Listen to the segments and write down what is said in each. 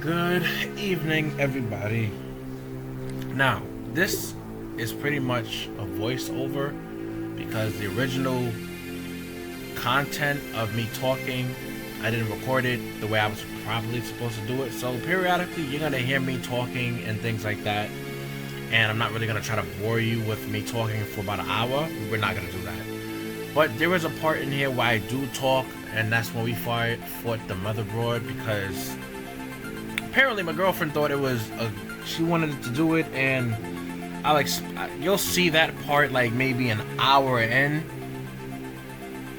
Good evening, everybody. Now, this is pretty much a voiceover because the original content of me talking, I didn't record it the way I was probably supposed to do it. So periodically, you're gonna hear me talking and things like that. And I'm not really gonna try to bore you with me talking for about an hour. We're not gonna do that. But there is a part in here where I do talk, and that's when we fought the motherboard because apparently my girlfriend thought it was she wanted to do it, and you'll see that part like maybe an hour in,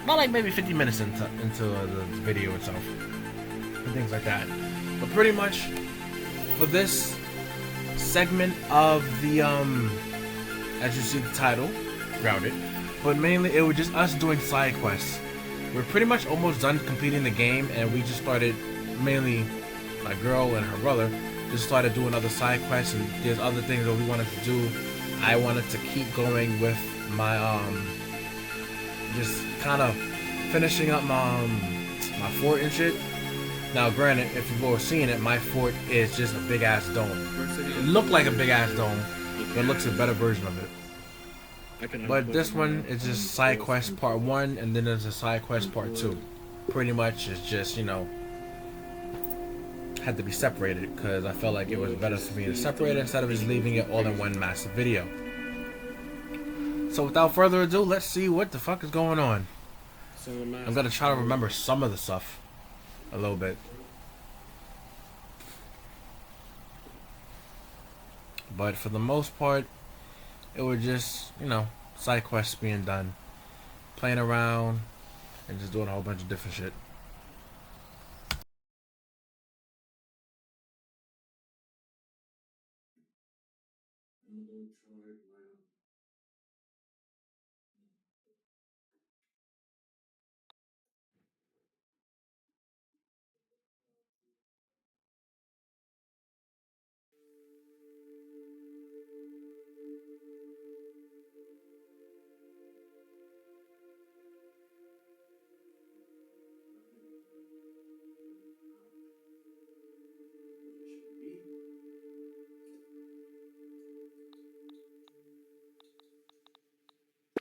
not like maybe 50 minutes into the video itself and things like that. But pretty much for this segment of the as you see the title, Grounded, but mainly it was just us doing side quests. We're pretty much almost done completing the game, and we just started, mainly my girl and her brother just started doing other side quests, and there's other things that we wanted to do. I wanted to keep going with my just kind of finishing up my fort and shit. Now granted, if you've all seen it, my fort is just a big ass dome. It looked like a big ass dome, but it looks a better version of it. But this one is just side quest part 1, and then there's a side quest part 2. Pretty much it's just, you know, had to be separated because I felt like it was better for me to separate it instead of just leaving it all in one massive video. So without further ado, let's see what the fuck is going on. I'm gonna try to remember some of the stuff a little bit, but for the most part it was just, you know, side quests being done, playing around and just doing a whole bunch of different shit.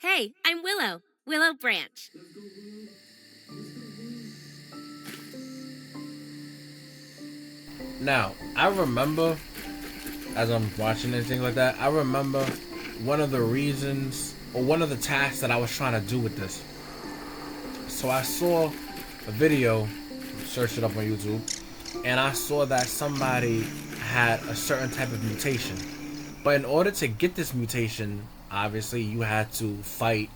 Hey, I'm Willow Branch. Now, I remember, as I'm watching and things like that, I remember one of the reasons, or one of the tasks that I was trying to do with this. So I saw a video, searched it up on YouTube, and I saw that somebody had a certain type of mutation. But in order to get this mutation, obviously you had to fight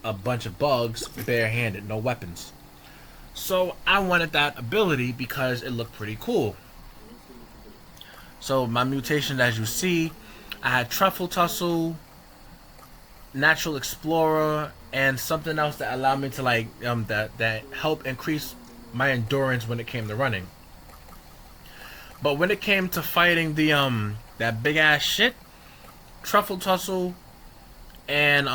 a bunch of bugs barehanded, no weapons. So I wanted that ability because it looked pretty cool. So my mutations, as you see, I had Truffle Tussle, Natural Explorer, and something else that allowed me to like that helped increase my endurance when it came to running. But when it came to fighting the that big ass shit, Truffle Tussle and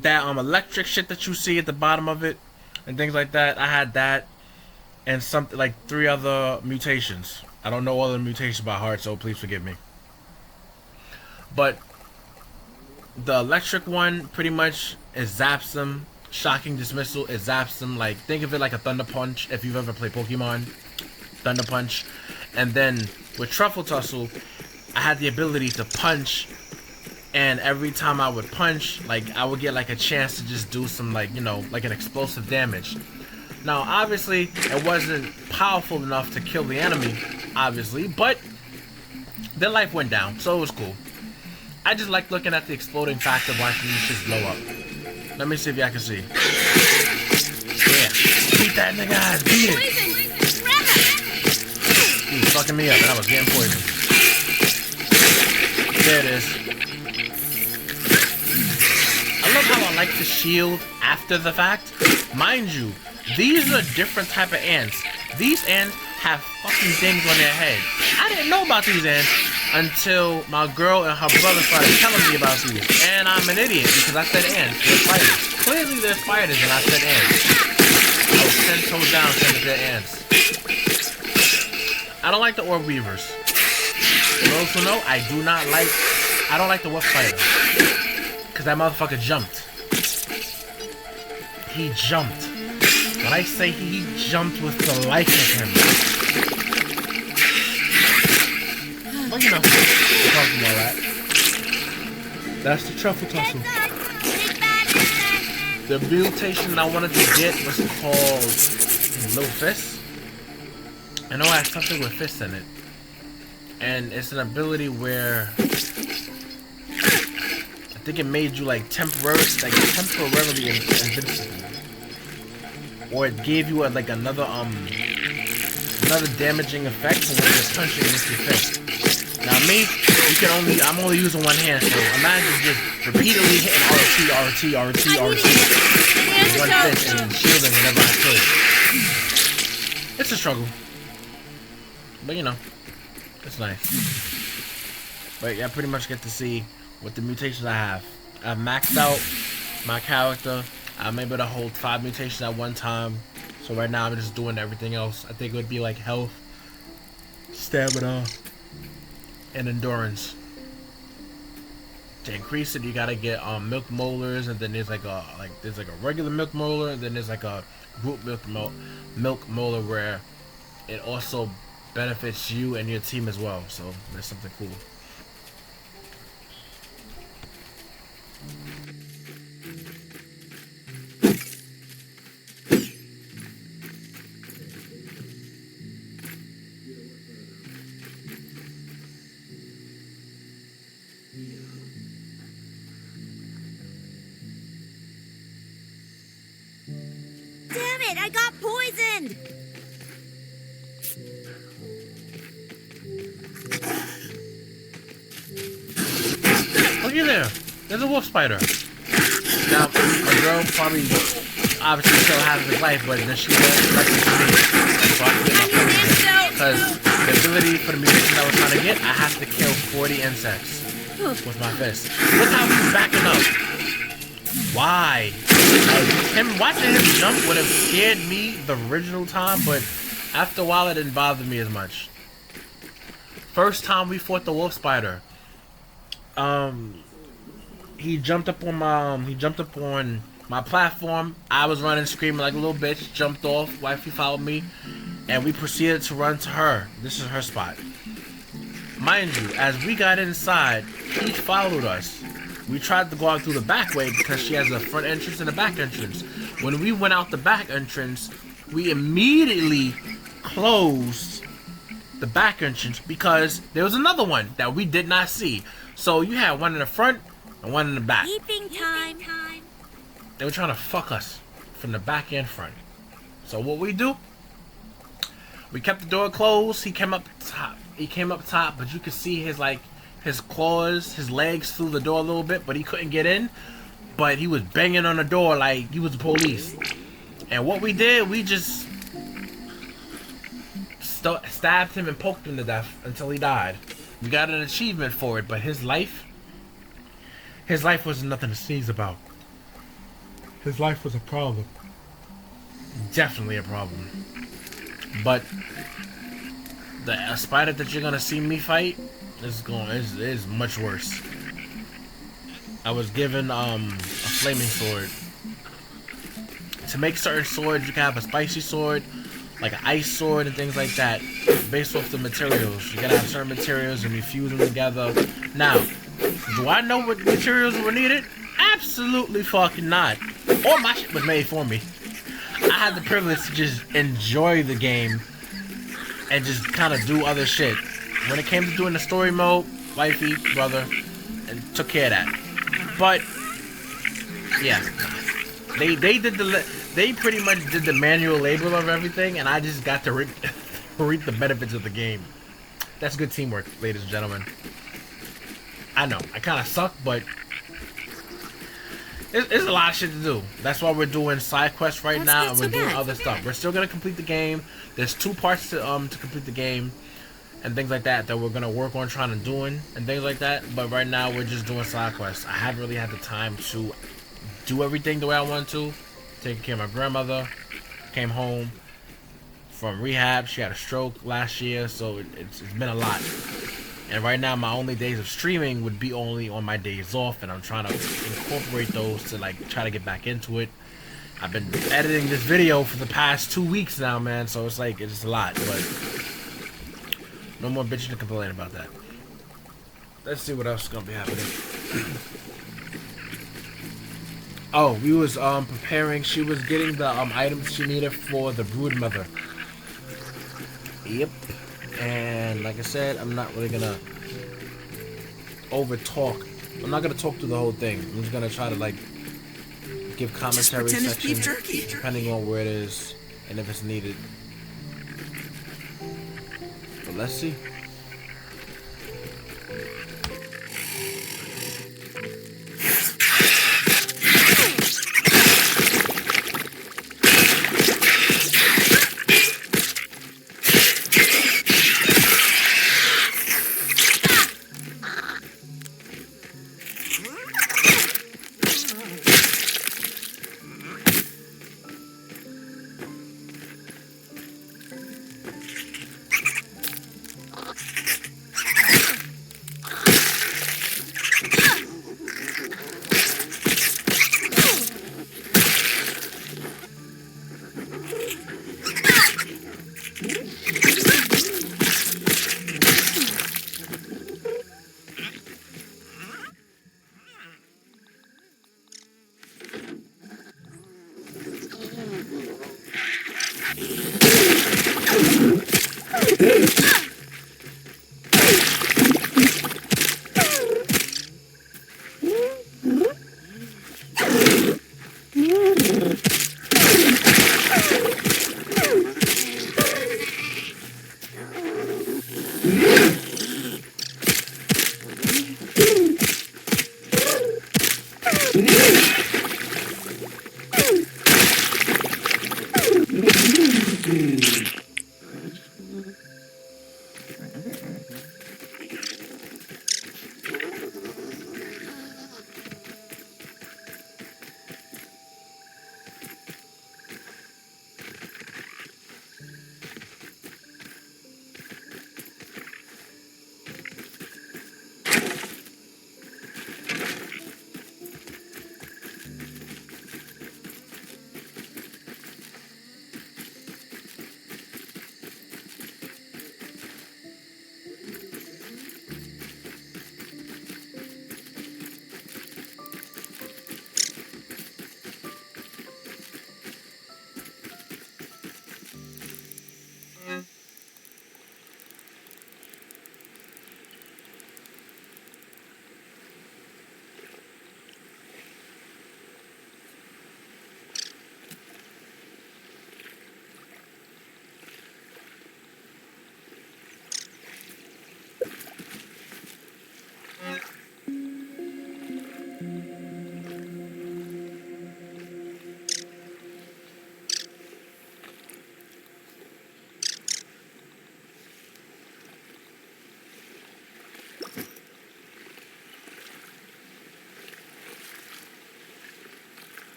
that electric shit that you see at the bottom of it and things like that, I had that and something like 3 other mutations. I don't know all the mutations by heart, so please forgive me. But the electric one pretty much it zaps them. Shocking Dismissal, it zaps them. Like, think of it like a Thunder Punch if you've ever played Pokemon. Thunder Punch. And then with Truffle Tussle, I had the ability to punch, and every time I would punch, like, I would get like a chance to just do some, like, you know, like an explosive damage. Now obviously it wasn't powerful enough to kill the enemy, obviously, but their life went down, so it was cool. I just like looking at the exploding factor, watching these shits blow up. Let me see if y'all can see. Yeah, beat that nigga ass, beat it. He was fucking me up and I was getting poisoned. There it is. I love how I like to shield after the fact. Mind you, these are different type of ants. These ants have fucking things on their head. I didn't know about these ants until my girl and her brother started telling me about these. And I'm an idiot because I said ants. They're spiders. Clearly they're spiders and I said ants. I was 10 toes down saying that they're ants. I don't like the orb weavers. For those who know, I don't like the wolf spider. Because that motherfucker jumped. He jumped. When I say he jumped with the life of him. Well, you know, we're talking about that. That's the truffle tussle. The mutation I wanted to get was called Little Fist. I know it has something with fists in it. And it's an ability where I think it made you like temporarily invincible. Or it gave you another damaging effect for when you're punching with your fist. Now me, I'm only using one hand, so imagine just repeatedly hitting RT with one fist and shielding whenever I could. It's a struggle. But you know, it's nice. But yeah, I pretty much get to see what the mutations I have. I've maxed out my character. I'm able to hold 5 mutations at one time. So right now I'm just doing everything else. I think it would be like health, stamina, and endurance. To increase it, you gotta get milk molars, and then there's like a regular milk molar, and then there's like a group milk molar where it also benefits you and your team as well. So there's something cool. Damn it, I got poisoned! Look at there. There's a wolf spider. Now, a girl probably obviously still has his life, but then she won't let it to me. So I can get my poison. Because the ability for the mutation I was trying to get, I have to kill 40 insects with my fist. Look how he's backing up. Why? Watching him jump would have scared me the original time, but after a while it didn't bother me as much. First time we fought the wolf spider, he jumped up on my platform. I was running, screaming like a little bitch. Jumped off. Wifey followed me, and we proceeded to run to her. This is her spot. Mind you, as we got inside, he followed us. We tried to go out through the back way because she has a front entrance and a back entrance. When we went out the back entrance, we immediately closed the back entrance because there was another one that we did not see. So you had one in the front and one in the back. Keeping time. They were trying to fuck us from the back and front. So what we do? We kept the door closed. He came up top. But you could see his claws, his legs through the door a little bit, but he couldn't get in. But he was banging on the door like he was the police. And what we did, we just stabbed him and poked him to death until he died. We got an achievement for it, but his life was nothing to sneeze about. His life was a problem. Definitely a problem. But the spider that you're gonna see me fight is much worse. I was given a flaming sword. To make certain swords, you can have a spicy sword, like an ice sword and things like that, based off the materials. You gotta have certain materials and you fuse them together. Now, do I know what materials were needed? Absolutely fucking not. All my shit was made for me. I had the privilege to just enjoy the game and just kind of do other shit. When it came to doing the story mode, wifey, brother, and took care of that. But yeah, they pretty much did the manual labor of everything, and I just got to reap the benefits of the game. That's good teamwork, ladies and gentlemen. I know I kind of suck, but it's a lot of shit to do. That's why we're doing side quests right now, and we're doing other stuff. We're still gonna complete the game. There's 2 parts to complete the game, and things like that we're gonna work on trying to doing and things like that. But right now we're just doing side quests. I haven't really had the time to do everything the way I want to. Taking care of my grandmother, came home, from rehab. She had a stroke last year, so it's been a lot. And right now, my only days of streaming would be only on my days off, and I'm trying to incorporate those to like try to get back into it. I've been editing this video for the past 2 weeks now, man, so it's like it's just a lot, but no more bitching to complain about that. Let's see what else is gonna be happening. Oh, we was preparing. She was getting the items she needed for the brood mother. Yep. And like I said, I'm not really gonna over talk. I'm not gonna talk through the whole thing. I'm just gonna try to like give commentary section depending on where it is and if it's needed. But let's see.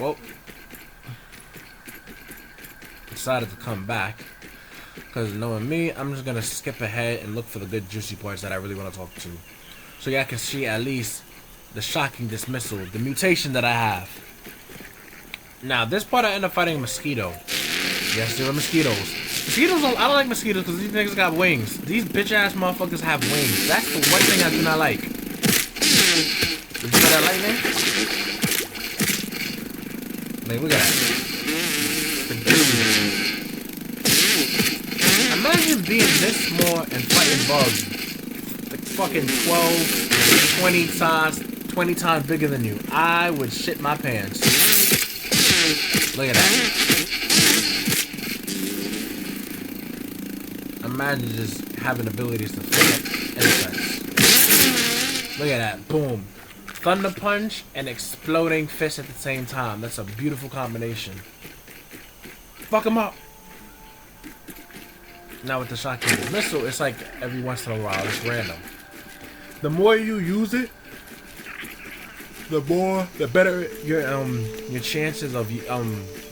Well, decided to come back. Because knowing me, I'm just going to skip ahead and look for the good juicy parts that I really want to talk to. So y'all can see at least the shocking dismissal, the mutation that I have. Now, this part I end up fighting a mosquito. Yes, there are mosquitoes. Mosquitoes, I don't like mosquitoes because these niggas got wings. These bitch-ass motherfuckers have wings. That's the one thing I do not like. Did you see that lightning? Like, look at that. Imagine being this small and fighting bugs. Like fucking 12, 20 times bigger than you. I would shit my pants. Look at that. Imagine just having abilities to fight insects. Look at that. Boom. Thunder punch and exploding fist at the same time. That's a beautiful combination. Fuck him up. Now with the shocking missile, it's like every once in a while, it's random. The more you use it, the better your chances of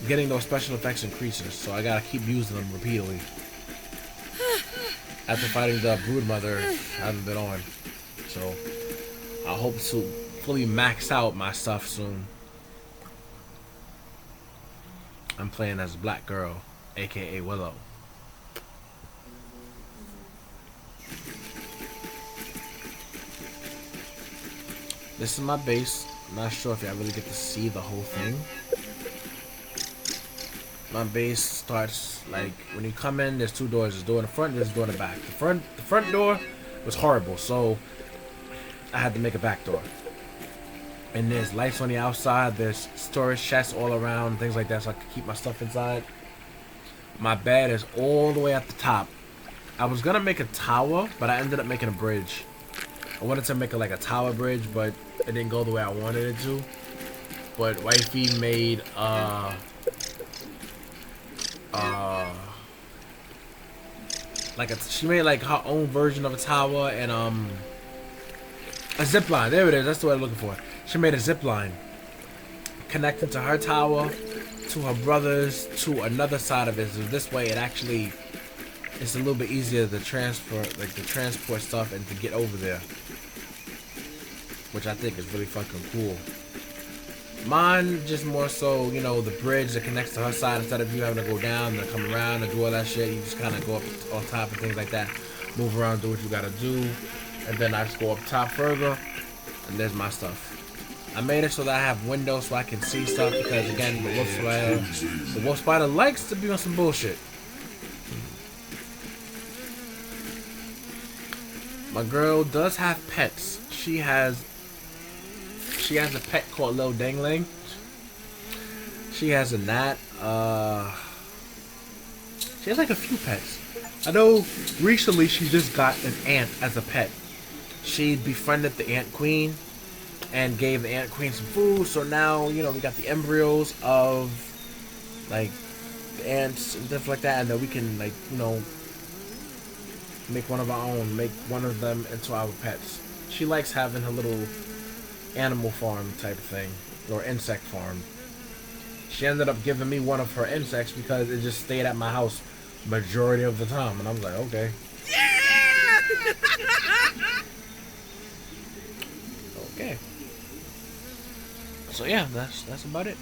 getting those special effects increases. So I gotta keep using them repeatedly. After fighting the brood mother, I haven't been on, so I hope to fully max out my stuff soon. I'm playing as Black Girl, aka Willow. This is my base. I'm not sure if y'all really get to see the whole thing. My base starts like when you come in. There's two doors. There's a door in the front. There's a door in the back. The front door was horrible, so I had to make a back door. And there's lights on the outside. There's storage chests all around, things like that, so I could keep my stuff inside. My bed is all the way at the top. I was gonna make a tower, but I ended up making a bridge. I wanted to make like a tower bridge, but it didn't go the way I wanted it to. But wifey made she made like her own version of a tower and a zip line. There it is. That's the word I'm looking for. She made a zip line connecting to her tower, to her brother's, to another side of it. So this way, it's a little bit easier to transport stuff and to get over there, which I think is really fucking cool. Mine just more so, you know, the bridge that connects to her side, instead of you having to go down and come around and do all that shit, you just kind of go up on top and things like that, move around, do what you gotta do, and then I just go up top further, and there's my stuff. I made it so that I have windows so I can see stuff, because again, the wolf spider likes to be on some bullshit. My girl does have pets. She has a pet called Lil Dangling. She has a gnat. She has like a few pets. I know recently she just got an ant as a pet. She befriended the ant queen and gave the ant queen some food. So now, you know, we got the embryos of like the ants and stuff like that, and then we can, like, you know, make one of our own, make one of them into our pets. She likes having her little animal farm type of thing, or insect farm. She ended up giving me one of her insects because it just stayed at my house majority of the time, and I was like, okay. Yeah! Okay. So yeah, that's about it.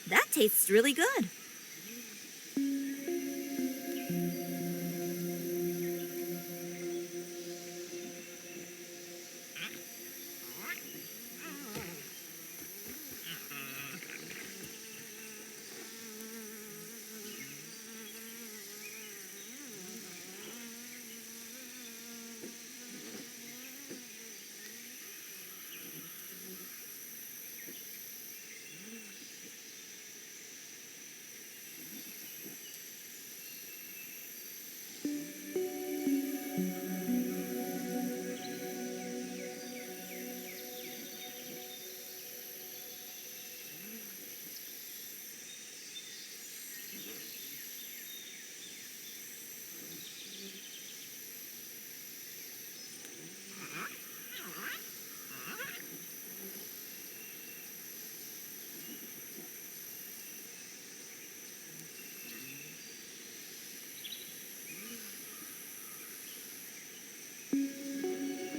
That tastes really good.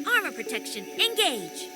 Armor protection, engage.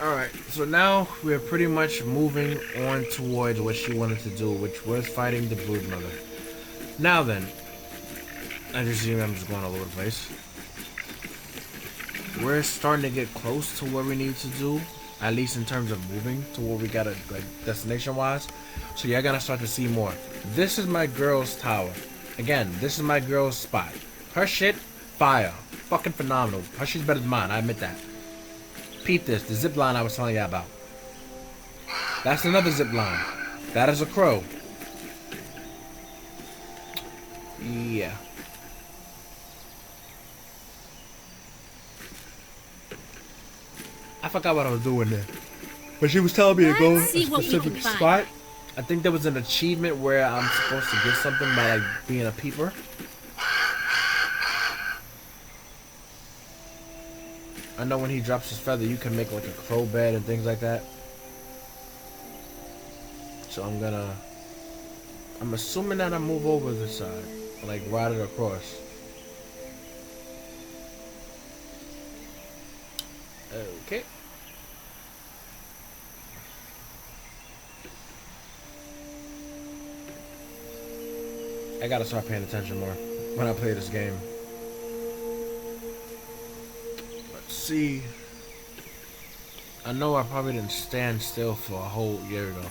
Alright, so now we're pretty much moving on towards what she wanted to do, which was fighting the brood mother. Now then, as you see, I'm just going all over the place. We're starting to get close to what we need to do, at least in terms of moving to where we gotta, like, destination wise. So you're gonna start to see more. This is my girl's tower. Again, this is my girl's spot. Her shit, fire. Fucking phenomenal. Her shit's better than mine, I admit that. Peep this, the zip line I was telling you about. That's another zip line. That is a crow. Yeah. I forgot what I was doing there. But she was telling me to go to a specific spot. I think there was an achievement where I'm supposed to get something by like being a peeper. I know when he drops his feather, you can make like a crow bed and things like that. So I'm assuming that I move over this side, like ride it across. Okay. I gotta start paying attention more when I play this game. See, I know I probably didn't stand still for a whole year ago.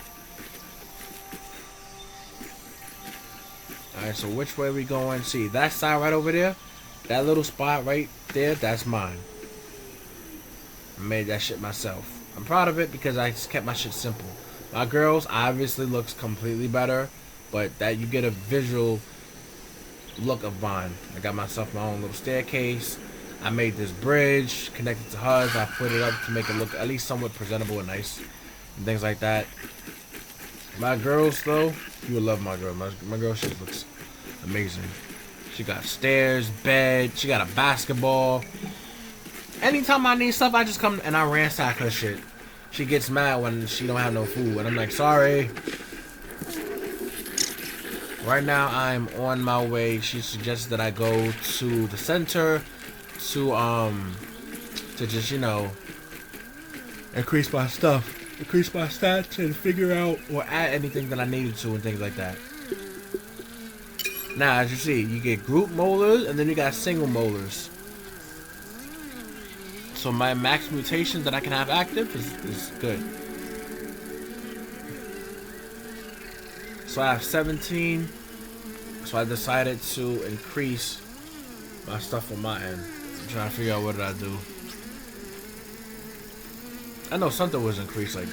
Alright, so which way we going? See, that side right over there, that little spot right there, that's mine. I made that shit myself. I'm proud of it because I just kept my shit simple. My girl's obviously looks completely better, but that you get a visual look of mine. I got myself my own little staircase. I made this bridge connected to hers. I put it up to make it look at least somewhat presentable and nice and things like that. My girls though, you will love my girl. My girl shit looks amazing. She got stairs, bed, she got a basketball. Anytime I need stuff, I just come and I ransack her shit. She gets mad when she don't have no food and I'm like, sorry. Right now I'm on my way. She suggests that I go to the center to just, you know, increase my stuff, increase my stats, and figure out or add anything that I needed to and things like that. Now, as you see, you get group molars and then you got single molars. So my max mutation that I can have active is good. So I have 17. So I decided to increase my stuff on my end. trying to figure out what did I do. I know something was increased, like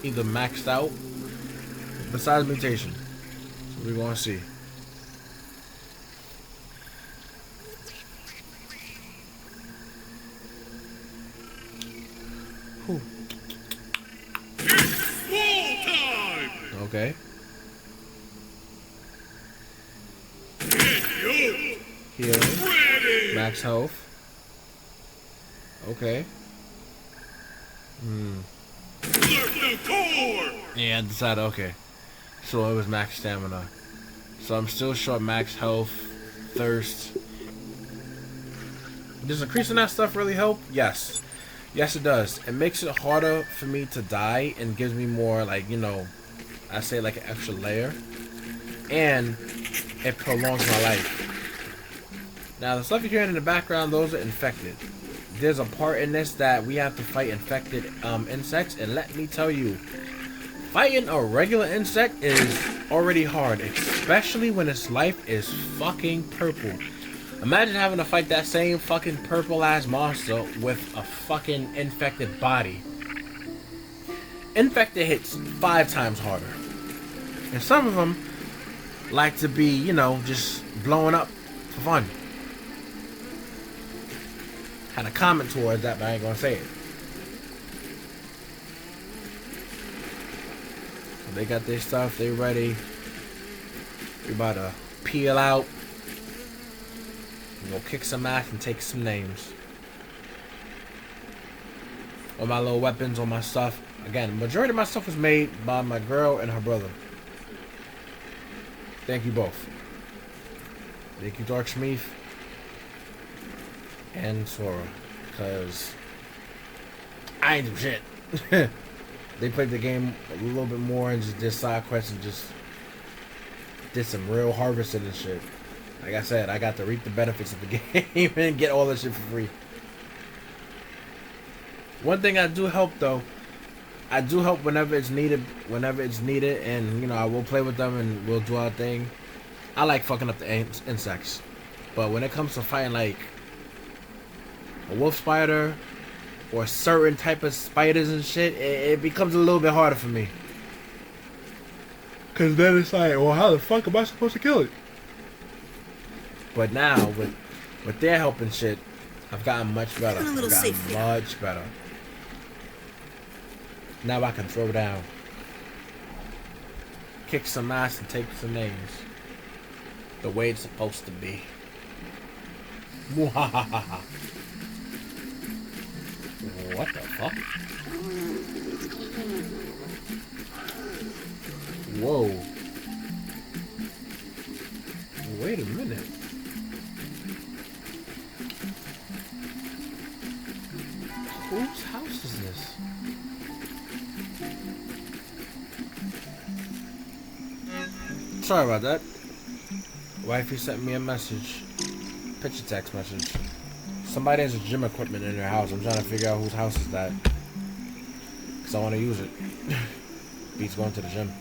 either maxed out besides mutation. So we're gonna see. Whew. Okay. Healing. Max health. Okay. Yeah, I decided, okay. So it was max stamina. So I'm still short max health, thirst. Does increasing that stuff really help? Yes. Yes, it does. It makes it harder for me to die and gives me more, like, you know, I say like an extra layer. And it prolongs my life. Now, the stuff you're hearing in the background, those are infected. There's a part in this that we have to fight infected insects, and let me tell you, fighting a regular insect is already hard, especially when its life is fucking purple. Imagine having to fight that same fucking purple ass monster with a fucking infected body. Infected hits 5 times harder. And some of them like to be, you know, just blowing up for fun. Had a comment towards that, but I ain't gonna say it. So they got their stuff, they ready. We about to peel out. We'll kick some ass and take some names. All my little weapons, all my stuff. Again, the majority of my stuff was made by my girl and her brother. Thank you both. Thank you, Dark Shmeef and Sora, because I ain't do shit. They played the game a little bit more and just did side quests and just did some real harvesting and shit. Like I said, I got to reap the benefits of the game and get all this shit for free. One thing I do help though, I do help whenever it's needed, and you know, I will play with them and we'll do our thing. I like fucking up the insects, but when it comes to fighting like a wolf spider or certain type of spiders and shit, it becomes a little bit harder for me. Cause then it's like, well, how the fuck am I supposed to kill it? But now with their help and shit, I've gotten much better. Much better. Now I can throw down, kick some ass and take some names. The way it's supposed to be. Muhahaha. What the fuck? Whoa. Wait a minute. Whose house is this? Sorry about that. Wifey sent me a message. Picture text message. Somebody has a gym equipment in their house. I'm trying to figure out whose house is that. Because I want to use it. Beats going to the gym.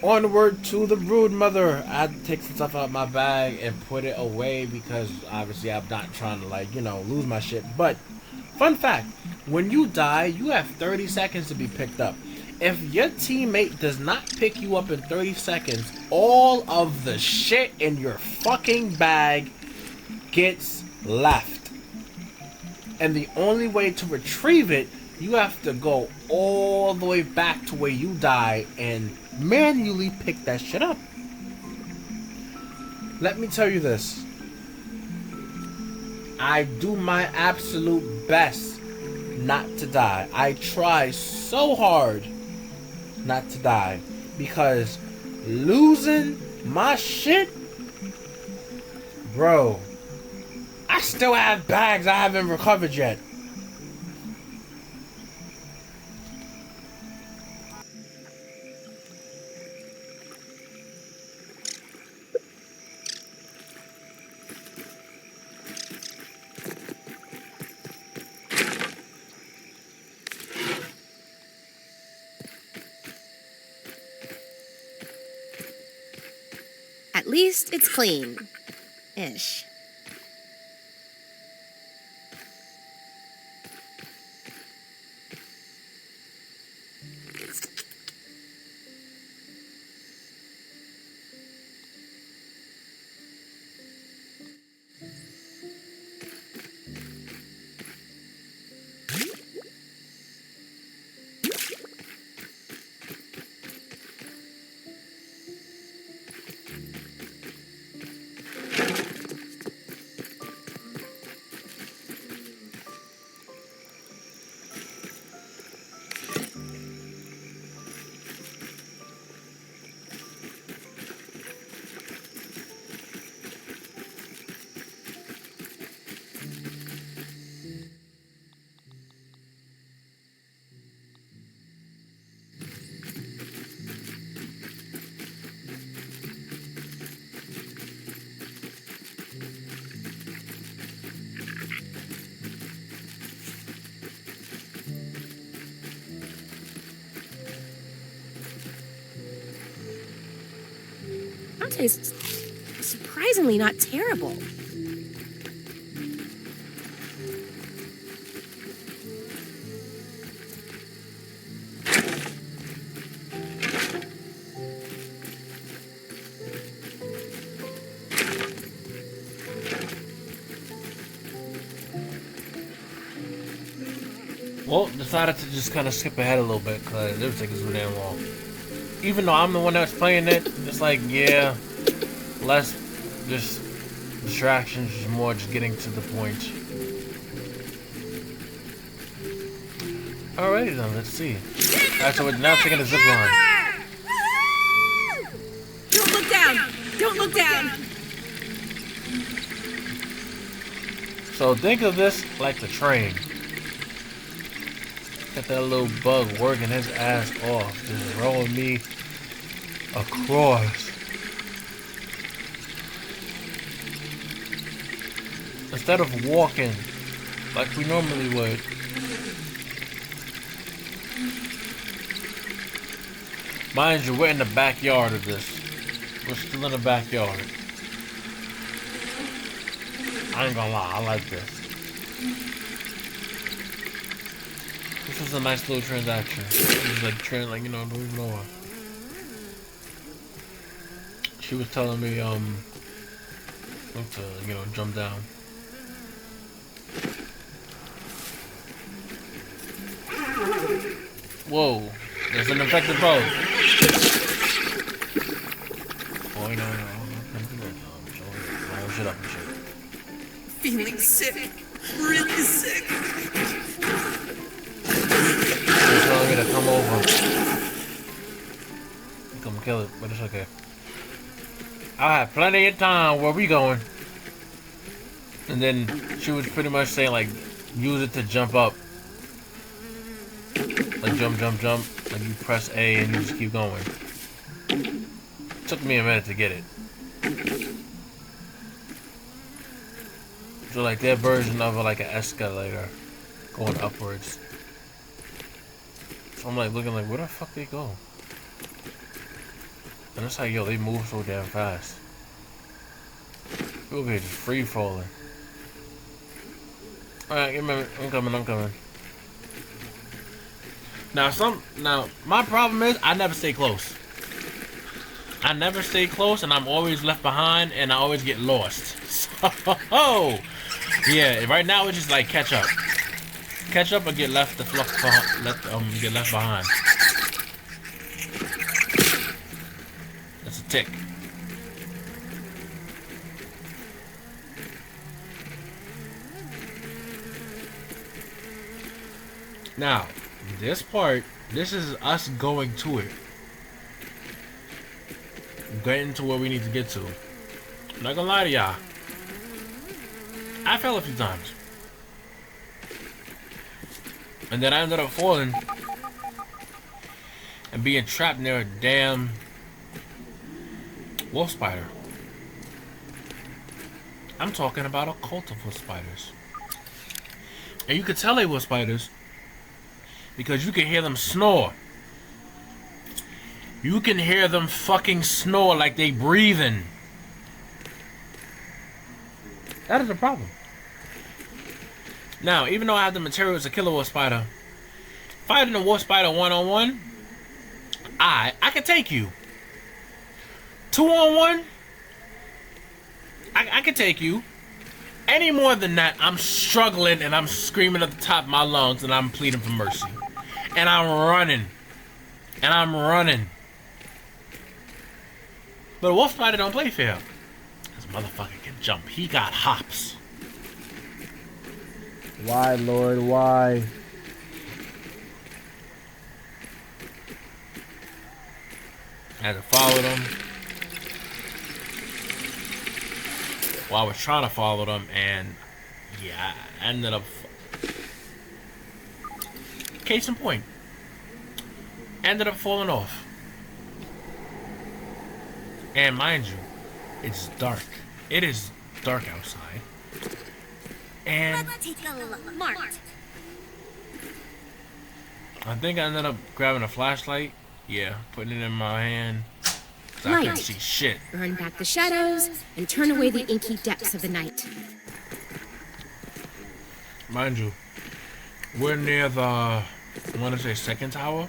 Onward to the brood mother. I had to take some stuff out of my bag and put it away because obviously I'm not trying to, like, you know, lose my shit. But, fun fact, when you die, you have 30 seconds to be picked up. If your teammate does not pick you up in 30 seconds, all of the shit in your fucking bag gets left. And the only way to retrieve it, you have to go all the way back to where you died and manually pick that shit up. Let me tell you this. I do my absolute best not to die. I try so hard not to die, because losing my shit, bro, I still have bags I haven't recovered yet. At least it's clean. Ish. That tastes surprisingly not terrible. Well, decided to just kind of skip ahead a little bit because it was taking so damn long. Even though I'm the one that's playing it, it's like, yeah, less just distractions, just more just getting to the point. Alrighty then, let's see. Alright, so we're now taking a zip line. Don't look down! Don't look down! So think of this like the train. Got that little bug working his ass off, just rolling me across. Instead of walking like we normally would. Mind you, we're in the backyard of this. We're still in the backyard. I ain't gonna lie, I like this. This was a nice little transaction. It was like you know, moving over. She was telling me, to, you know, jump down. Whoa, there's an infected bug. Oh, no. Shut up and shit. Feeling sick. Really sick. They're telling me to come over. Come kill it, but it's okay. I have plenty of time. Where we going? And then she was pretty much saying, like, use it to jump up. Like, jump. Like, you press A and you just keep going. Took me a minute to get it. So, like, their version of, like, an escalator going upwards. So I'm, like, looking like, where the fuck they go? And it's like, yo, they move so damn fast. People here just free falling. Alright, give me a minute. I'm coming. Now, my problem is I never stay close. And I'm always left behind, and I always get lost. So, yeah, right now it's just like catch up or get left get left behind. That's a tick. Now, this part, this is us going to it. Getting to where we need to get to. I'm not gonna lie to y'all. I fell a few times. And then I ended up falling and being trapped near a damn wolf spider. I'm talking about a cult of wolf spiders. And you could tell they were spiders because you can hear them snore. You can hear them fucking snore like they breathing. That is a problem. Now, even though I have the materials to kill a wolf spider, fighting a wolf spider one-on-one, I can take you. 2-on-1, I can take you. Any more than that, I'm struggling and I'm screaming at the top of my lungs and I'm pleading for mercy. And I'm running. But a wolf spider don't play fair. This motherfucker can jump. He got hops. Why, Lord, why? I had to follow them. Well, I was trying to follow them, and yeah, I ended up. Case in point, ended up falling off. And mind you, it's dark. It is dark outside. And Marked. I think I ended up grabbing a flashlight. Yeah, putting it in my hand. I couldn't Light. see shit. Burn back the shadows and turn away the inky depths of the night. Mind you, we're near the, I want to say second tower,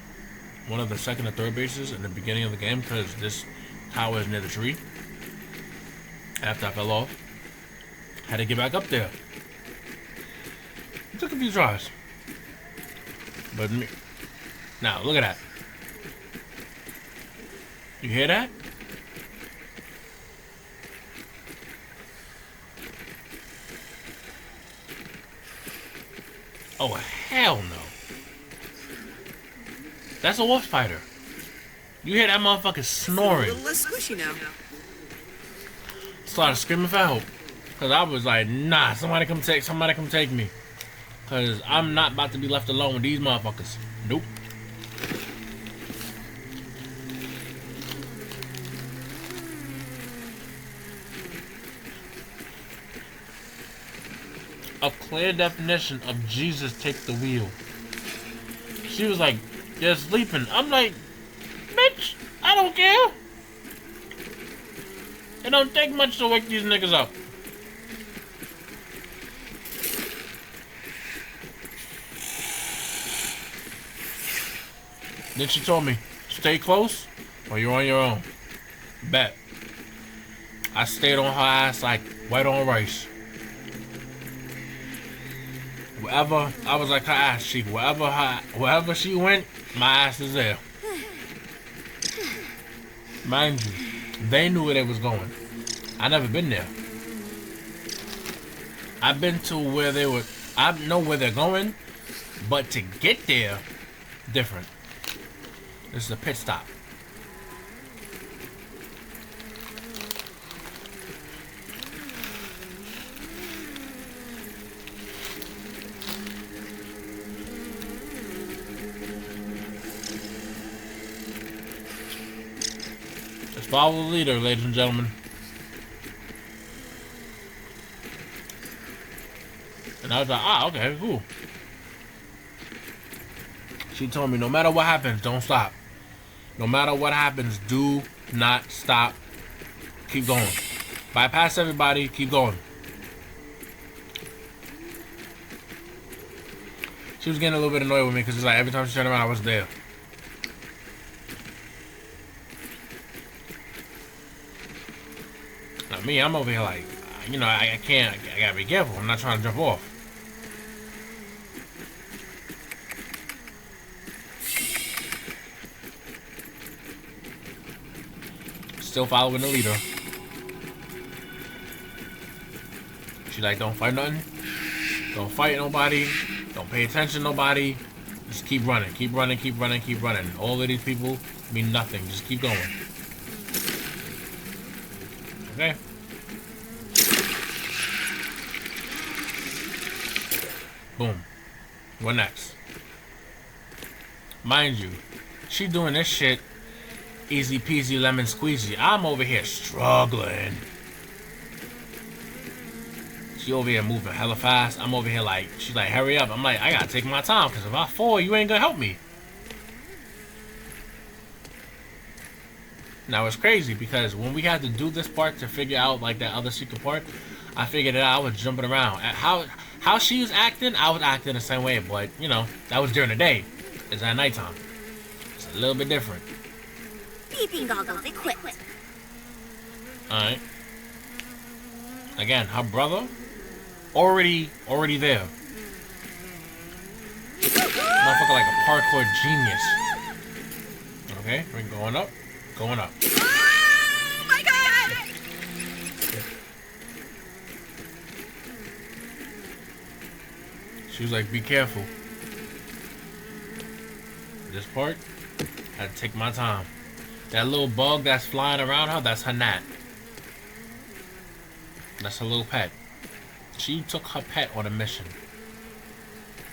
one of the second or third bases in the beginning of the game, because this tower is near the tree. After I fell off, had to get back up there. It took a few tries, but me, now look at that. You hear that? Oh, hell no. That's a wolf spider. You hear that motherfucker A snoring. little less squishy now. Started screaming for help. Cause I was like, nah, somebody come take me. Cause I'm not about to be left alone with these motherfuckers. Nope. A clear definition of Jesus take the wheel. She was like, they're sleeping. I'm like, bitch, I don't care. It don't take much to wake these niggas up. Then she told me, stay close or you're on your own. Bet. I stayed on her ass like white on rice. Wherever, I was like her ass cheek. Wherever she went, my ass is there. Mind you, they knew where they was going. I never been there. I've been to where they were. I know where they're going, but to get there, different. This is a pit stop. Just follow the leader, ladies and gentlemen. And I was like, ah, okay, cool. She told me, no matter what happens, don't stop. No matter what happens, do not stop. Keep going. Bypass everybody, keep going. She was getting a little bit annoyed with me because it's like every time she turned around, I was there. Now me, I'm over here like, you know, I can't, I gotta be careful. I'm not trying to jump off. Still following the leader. She like, don't fight nothing. Don't fight nobody. Don't pay attention to nobody. Just keep running, keep running, keep running, keep running. All of these people mean nothing. Just keep going. Okay. Boom. What next? Mind you, she doing this shit easy peasy lemon squeezy. I'm over here struggling. She over here moving hella fast. I'm over here like, she's like, hurry up. I'm like, I gotta take my time because if I fall, you ain't gonna help me. Now it's crazy because when we had to do this part to figure out like that other secret part, I figured it out. I was jumping around. And how she was acting, I was acting the same way, but you know, that was during the day. It's at nighttime. It's a little bit different. Peeping goggles equipped. Alright. Again, her brother already there. Motherfucker like a parkour genius. Okay, we're going up. Going up. Oh my god! She was like, be careful. This part, I had to take my time. That little bug that's flying around her, that's her gnat. That's her little pet. She took her pet on a mission.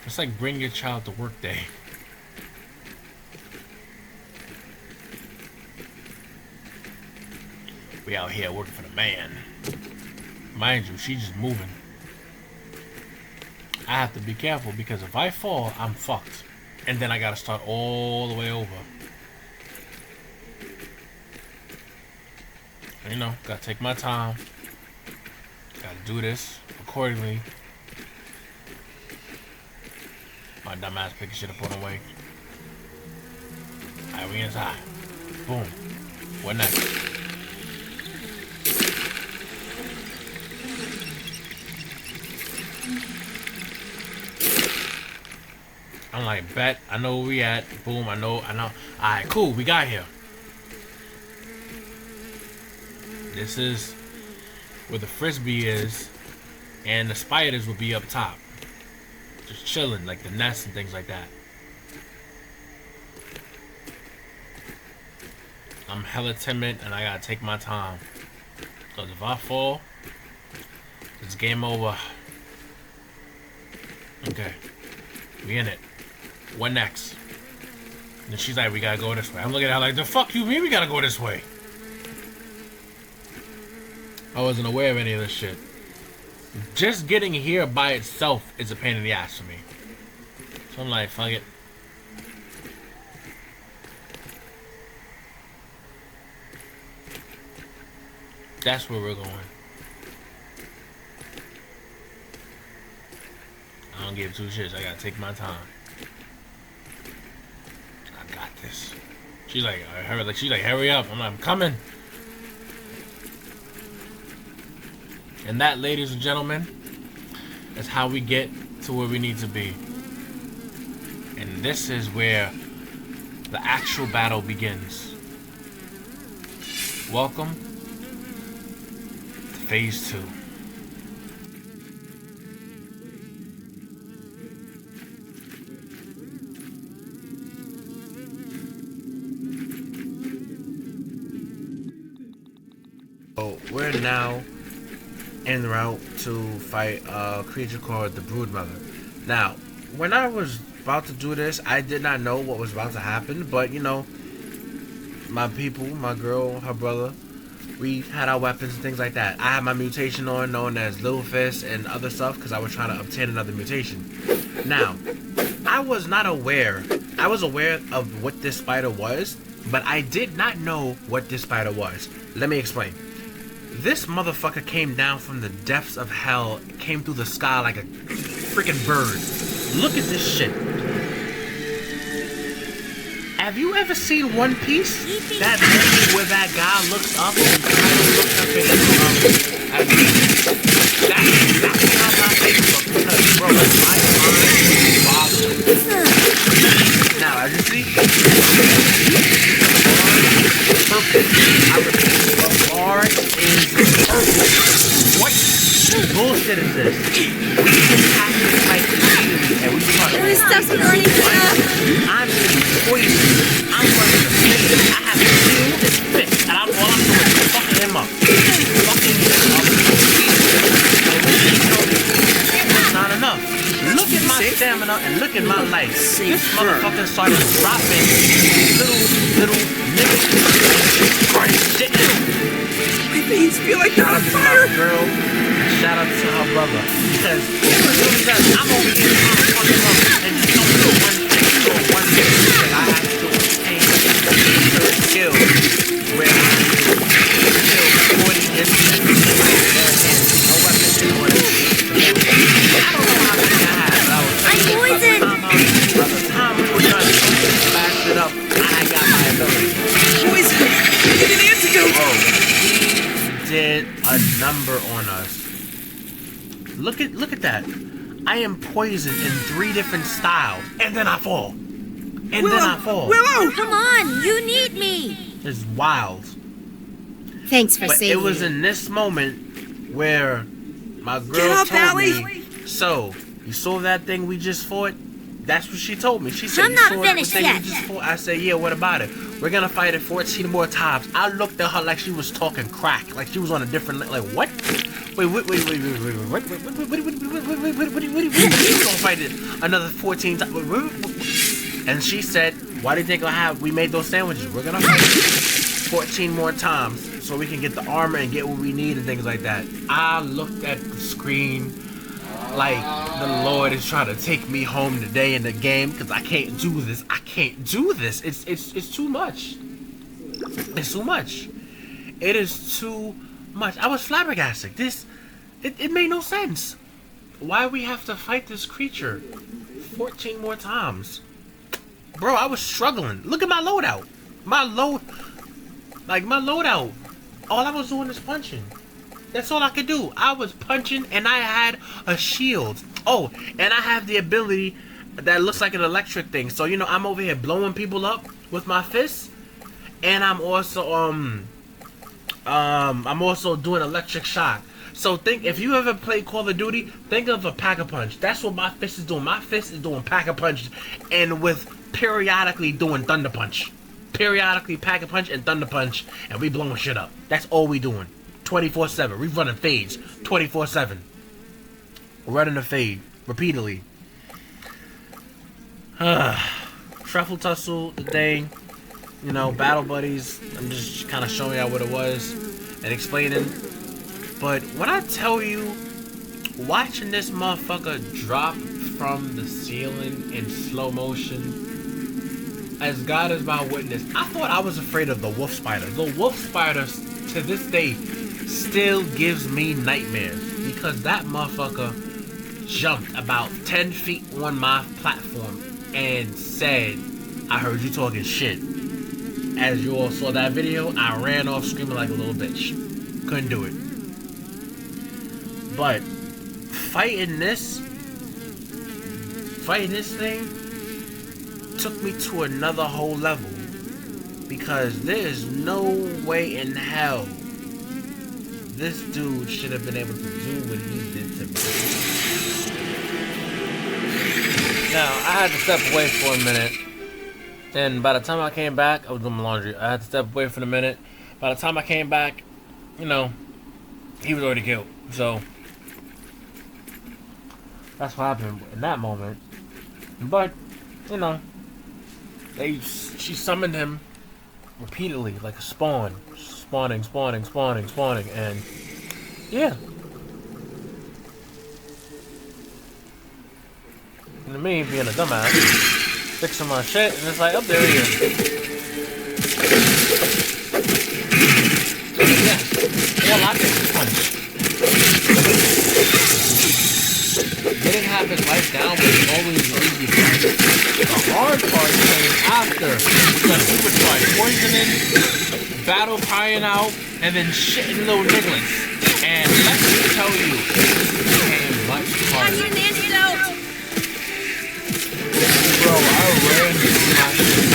It's like bring your child to work day. We out here working for the man. Mind you, she's just moving. I have to be careful because if I fall, I'm fucked. And then I gotta start all the way over. You know, gotta take my time. Gotta do this accordingly. My dumb ass picking shit up on the way. Alright, we inside. Boom. What next? I'm like, bet. I know where we at. Boom. I know. Alright, cool. We got here. This is where the frisbee is, and the spiders will be up top, just chilling, like the nests and things like that. I'm hella timid, and I gotta take my time, because if I fall, it's game over. Okay, we in it. What next? And she's like, we gotta go this way. I'm looking at her like, the fuck you mean we gotta go this way? I wasn't aware of any of this shit. Just getting here by itself is a pain in the ass for me. So I'm like, fuck it. That's where we're going. I don't give two shits. I gotta take my time. I got this. She's like, hurry up. I'm like, I'm coming. And that, ladies and gentlemen, is how we get to where we need to be. And this is where the actual battle begins. Welcome to Phase 2. So we're now en route to fight a creature called the Broodmother. Now, when I was about to do this, I did not know what was about to happen, but you know, my people, my girl, her brother, we had our weapons and things like that. I had my mutation on, known as Little Fist and other stuff, because I was trying to obtain another mutation. Now, I was not aware. I was aware of what this spider was, but I did not know what this spider was. Let me explain. This motherfucker came down from the depths of hell, came through the sky like a freaking bird. Look at this shit. Have you ever seen One Piece? That movie where that guy looks up and looks up and that's exactly how my face looks, because bro, my mind is boggling. Now, as you see, purple. I repeat, the bar is purple. What bullshit is this? We just have to fight immediately, and we fuck. This stuff's burning up. I'm getting poisoned. I'm running the fist. I have to kill this fist, and all I'm doing is fucking him up. Fucking him up. That's not enough. Look at my stamina and look at my life. This motherfucker started dropping little niggas. My veins feel like they're on fire. Girl, shout out to her brother. Because I'm over here trying to fuck him up and just don't do one thing. Because I have to obtain certain skills where I have to kill 40 insects in my bare hands. No weapon is going to be. I don't know how many I have, but I was poisoned. By the time we were done, fast it up, I got my ability. Poison. Get an antidote. Oh, he did a number on us. Look at that. I am poisoned in 3 different styles, and then I fall. Willow. Come on, you need me. It's wild. Thanks for But saving it was me. in this moment where my girl Get up, told Allie. me, so, you saw that thing we just fought? That's what she told me. She said, I'm you not saw that finished thing yet. we just fought? I said, yeah, what about it? We're gonna fight it 14 more times. I looked at her like she was talking crack, like she was on a different, like, what? Wait, what? What? We gonna fight it another 14 times? And she said, why do you think we made those sandwiches? We're gonna fight it 14 more times so we can get the armor and get what we need and things like that. I looked at the screen like the Lord is trying to take me home today in the game, because I can't do this. It's too much. It's too much. It is too much. I was flabbergasted. It made no sense. Why we have to fight this creature 14 more times? Bro, I was struggling. Look at my loadout. My loadout. All I was doing is punching. That's all I could do. I was punching and I had a shield. Oh, and I have the ability that looks like an electric thing. So, you know, I'm over here blowing people up with my fists. And I'm also doing electric shock. So think, if you ever played Call of Duty, think of a Pack-a-Punch. That's what my fist is doing. My fist is doing Pack-a-Punch, and with periodically doing Thunder Punch. Periodically Pack-a-Punch and Thunder Punch, and we blowing shit up. That's all we doing. 24/7. We running fades 24/7. Running a fade repeatedly. Truffle Tussle, the thing. You know, Battle Buddies. I'm just kind of showing y'all what it was and explaining. But when I tell you, watching this motherfucker drop from the ceiling in slow motion, as God is my witness, I thought I was afraid of the wolf spider. The wolf spider, to this day, still gives me nightmares because that motherfucker jumped about 10 feet on my platform and said, "I heard you talking shit." As you all saw that video, I ran off screaming like a little bitch. Couldn't do it. But fighting this thing took me to another whole level, because there is no way in hell this dude should have been able to do what he did to me. Now, I had to step away for a minute, and by the time I came back, I was doing my laundry. I had to step away for a minute. By the time I came back, you know, he was already killed. So that's what happened in that moment. But, you know, she summoned him repeatedly, like a spawn. Spawning, and yeah. And me being a dumbass, fixing my shit, and it's like, oh, there he is. Yeah, all I did was punch. Getting half his life down was always the easy part. The hard part came after, because we would try poisoning, battle crying out, and then shitting little nigglets. And let me tell you, this became much harder. I need an antidote. Bro, I ran through my shit.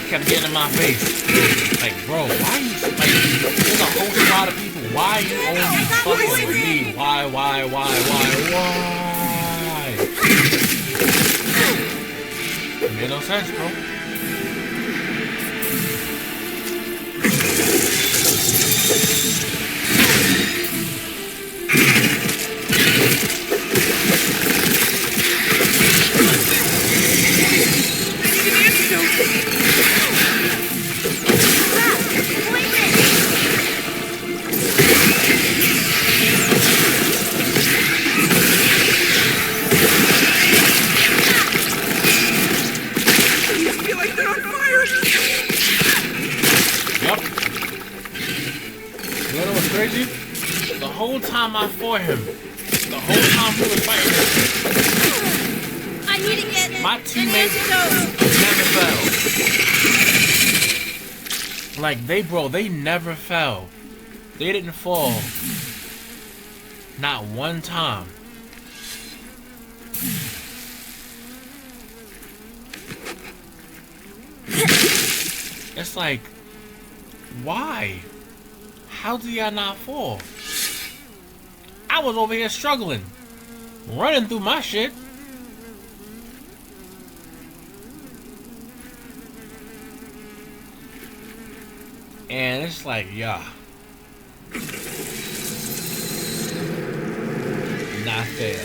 Kept getting in my face. Like, bro, why you, like, there's a whole lot of people. Why you only fucking with me? Why? It made no sense, bro. Crazy? The whole time I fought him, the whole time we were fighting him, I need to get my teammates never fell. Like, they never fell. They didn't fall. Not one time. It's like, why? How did y'all not fall? I was over here struggling, running through my shit. And it's like, yeah. Not fair.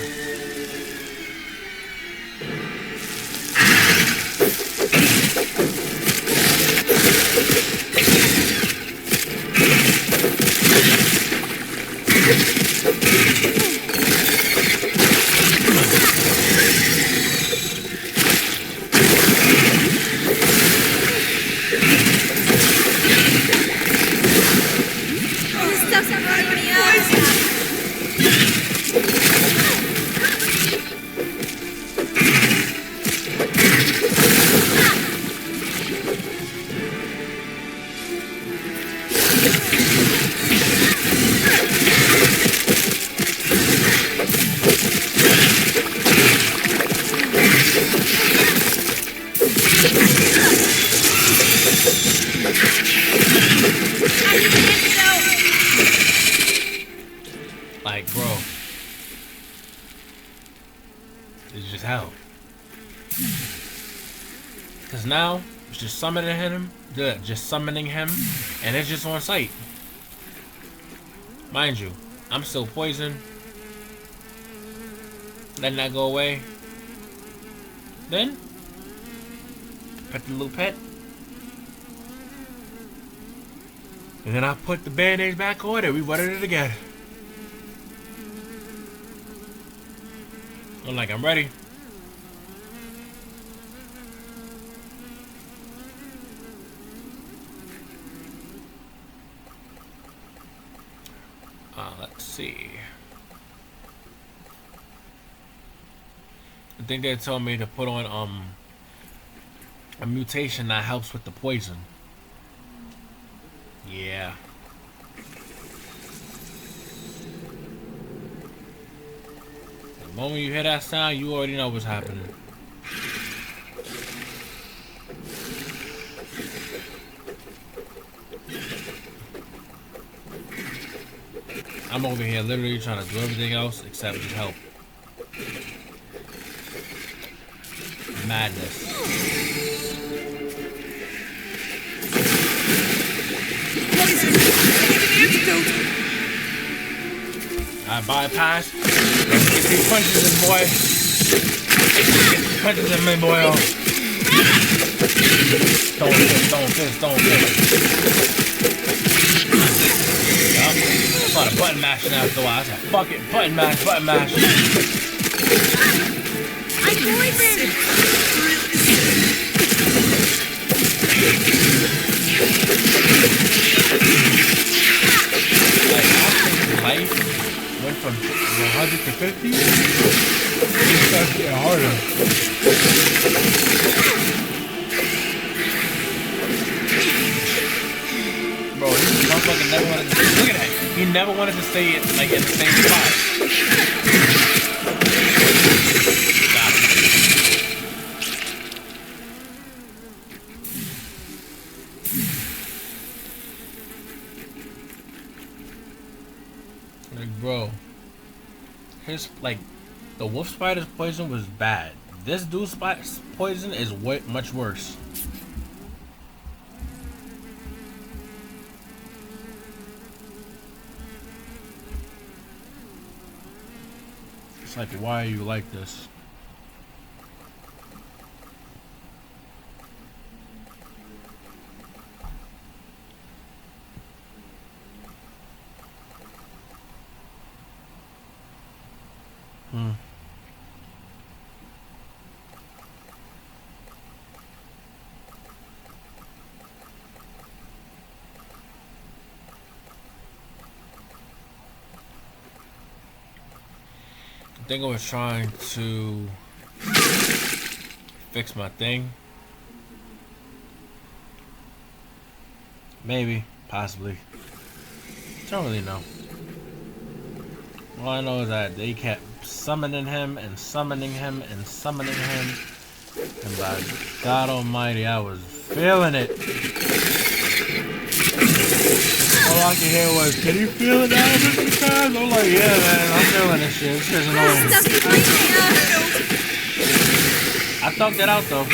I need an antidote. Like, bro. It's just hell. Cause now it's just summoning him, and it's just on sight. Mind you, I'm still poisoned. Letting that go away. Then pet the little pet. And then I put the band-aids back on and we watered it again. I'm like, I'm ready. Let's see. I think they told me to put on a mutation that helps with the poison. Yeah. The moment you hear that sound, you already know what's happening. I'm over here literally trying to do everything else except just help. Madness. Poison! I need an antidote! I bypass. Get these punches in, boy. Get these punches in me, boy. Don't fist. Yup. A lot of button mashing after a while. I said, fuck it, button mash. I'm poisoned. Like, after life went from 100 to 50, it starts getting harder. Bro, this motherfucker never wanted to, look at that. He never wanted to stay in, like, in the same spot. Got him. Like, bro, his, like, the wolf spider's poison was bad. This dude's poison is way much worse. It's like, why are you like this? I think I was trying to fix my thing. Maybe, possibly. Don't really know. All I know is that they kept summoning him and summoning him and summoning him. And by God Almighty, I was feeling it. All I could hear was, "Can you feel it now, Mr. Krabs?" I'm like, "Yeah, man, I'm feeling this shit. This shit's annoying." Stuck in my hair. I thugged it out though.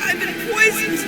I've been poisoned!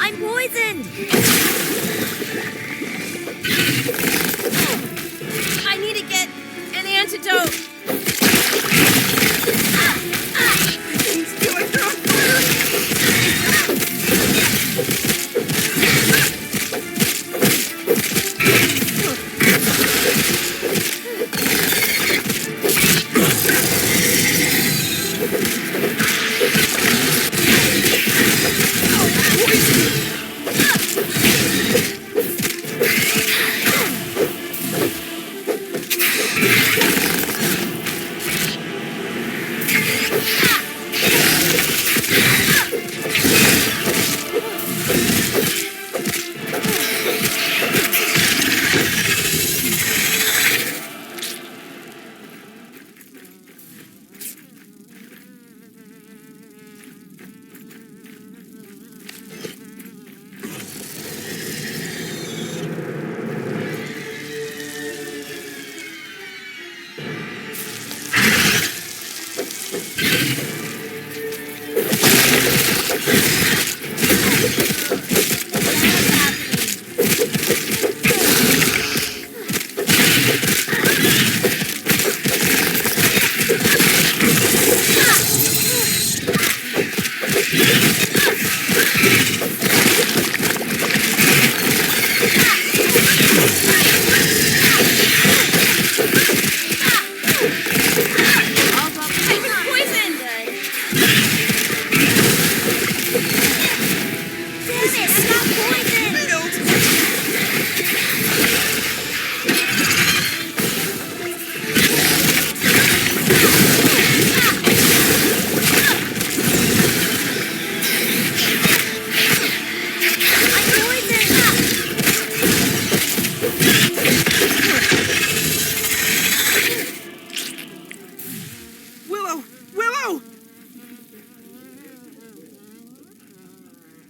I'm poisoned! I need to get an antidote! Things feel like they're on fire.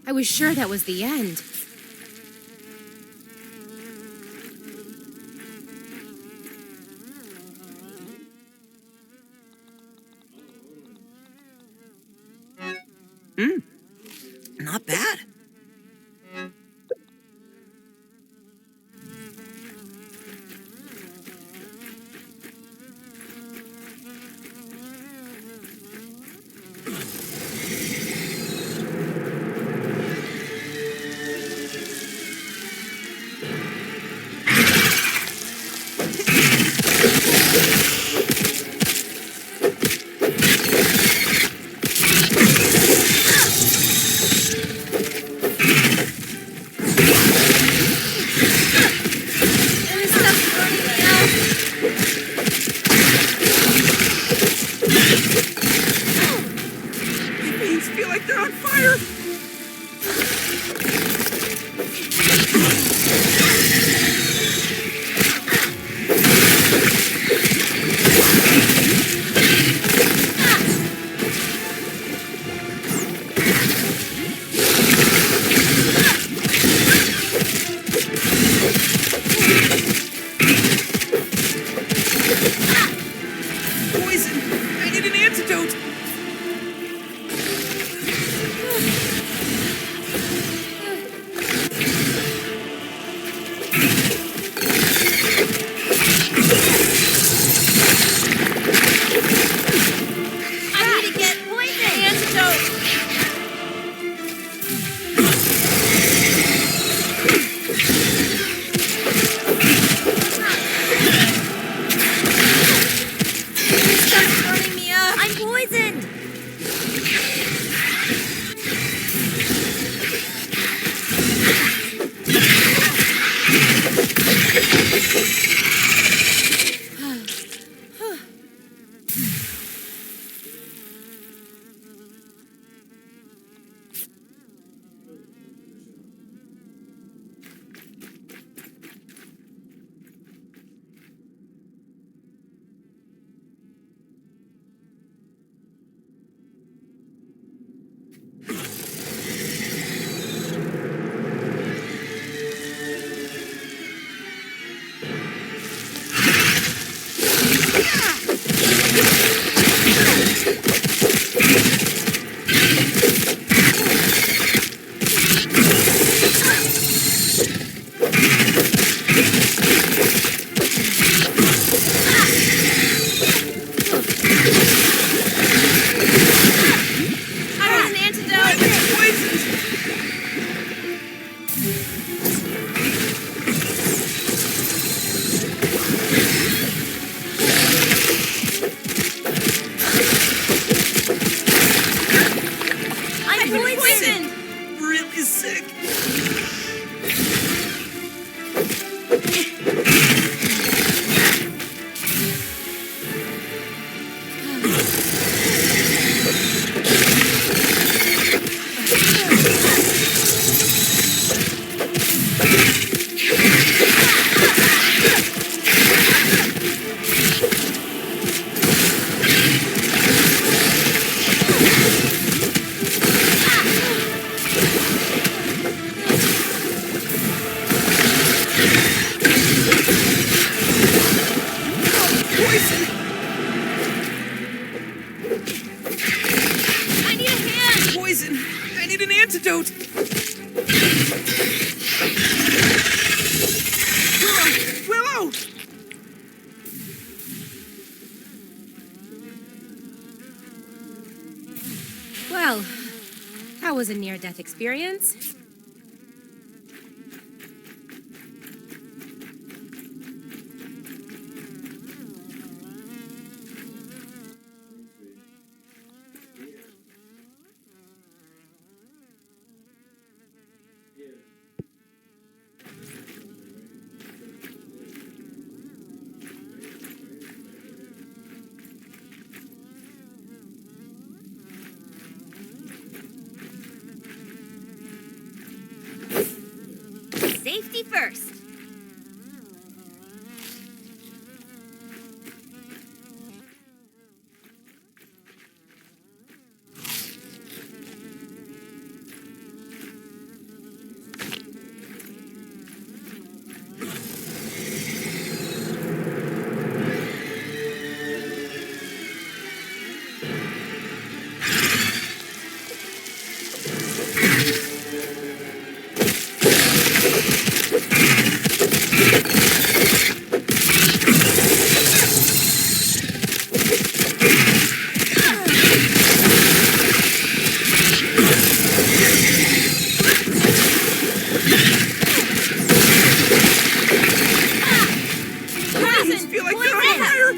I was sure that was the end. Not bad. is sick. I need a hand! Poison! I need an antidote! Willow! Well, that was a near-death experience. Safety first. I feel like they're on fire!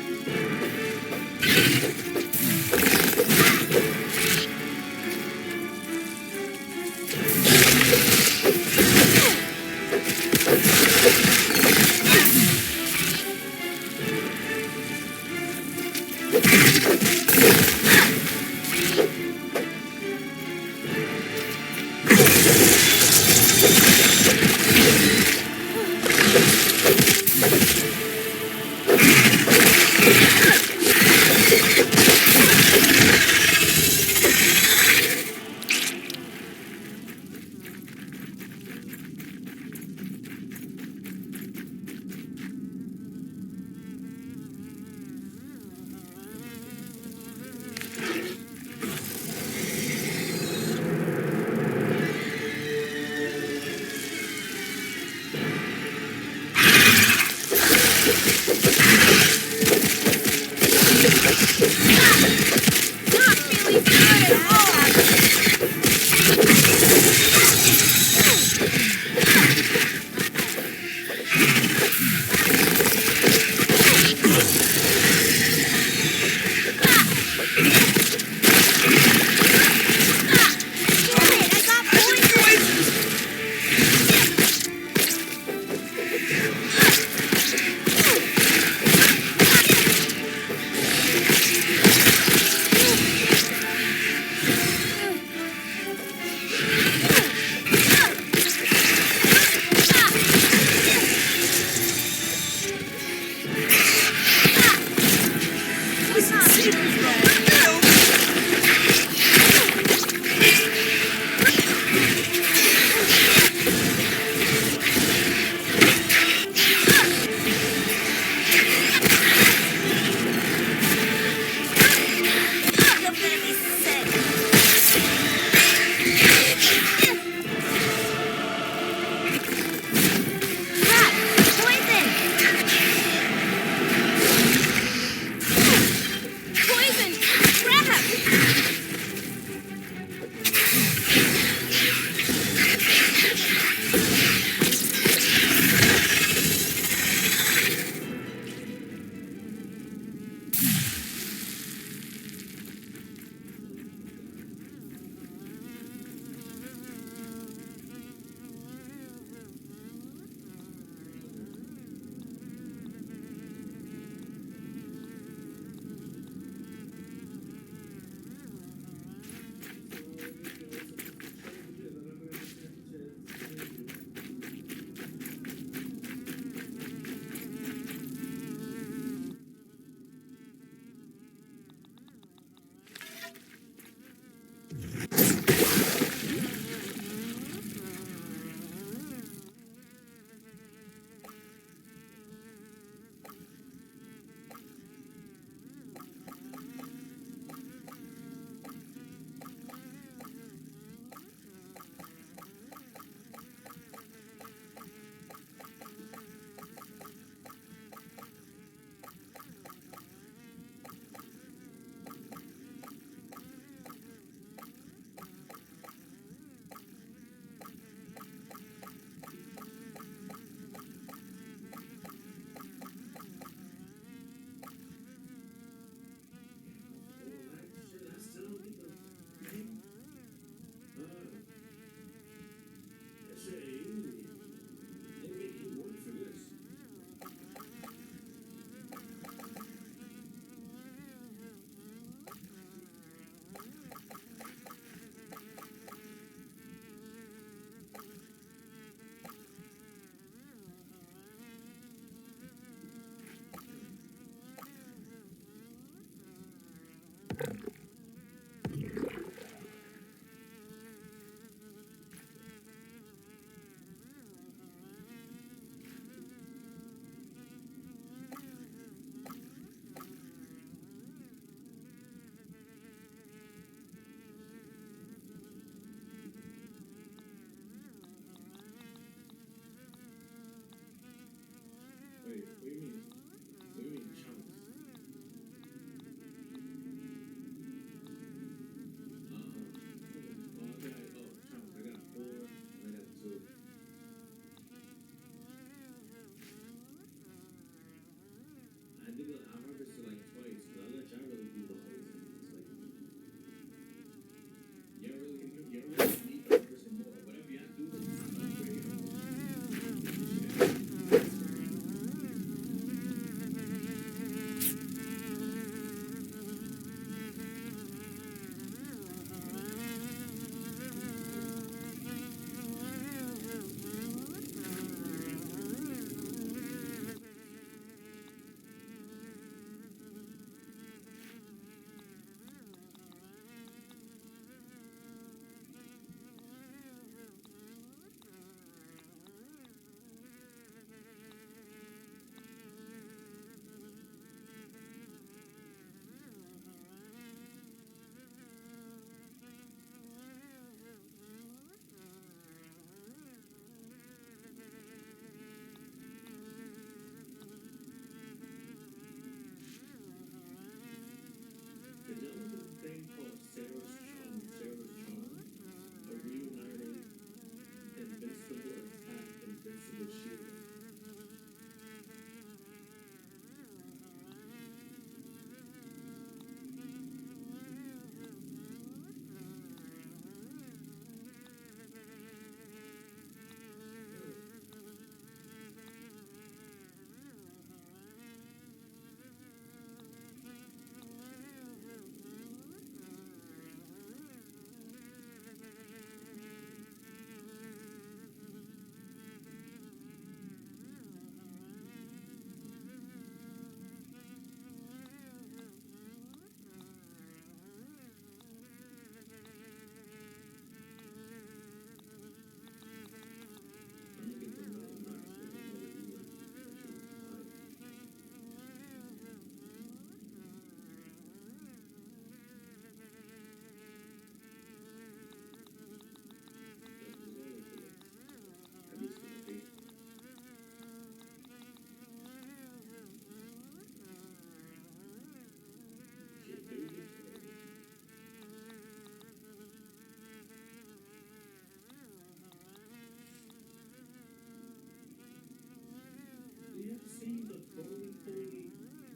Holy.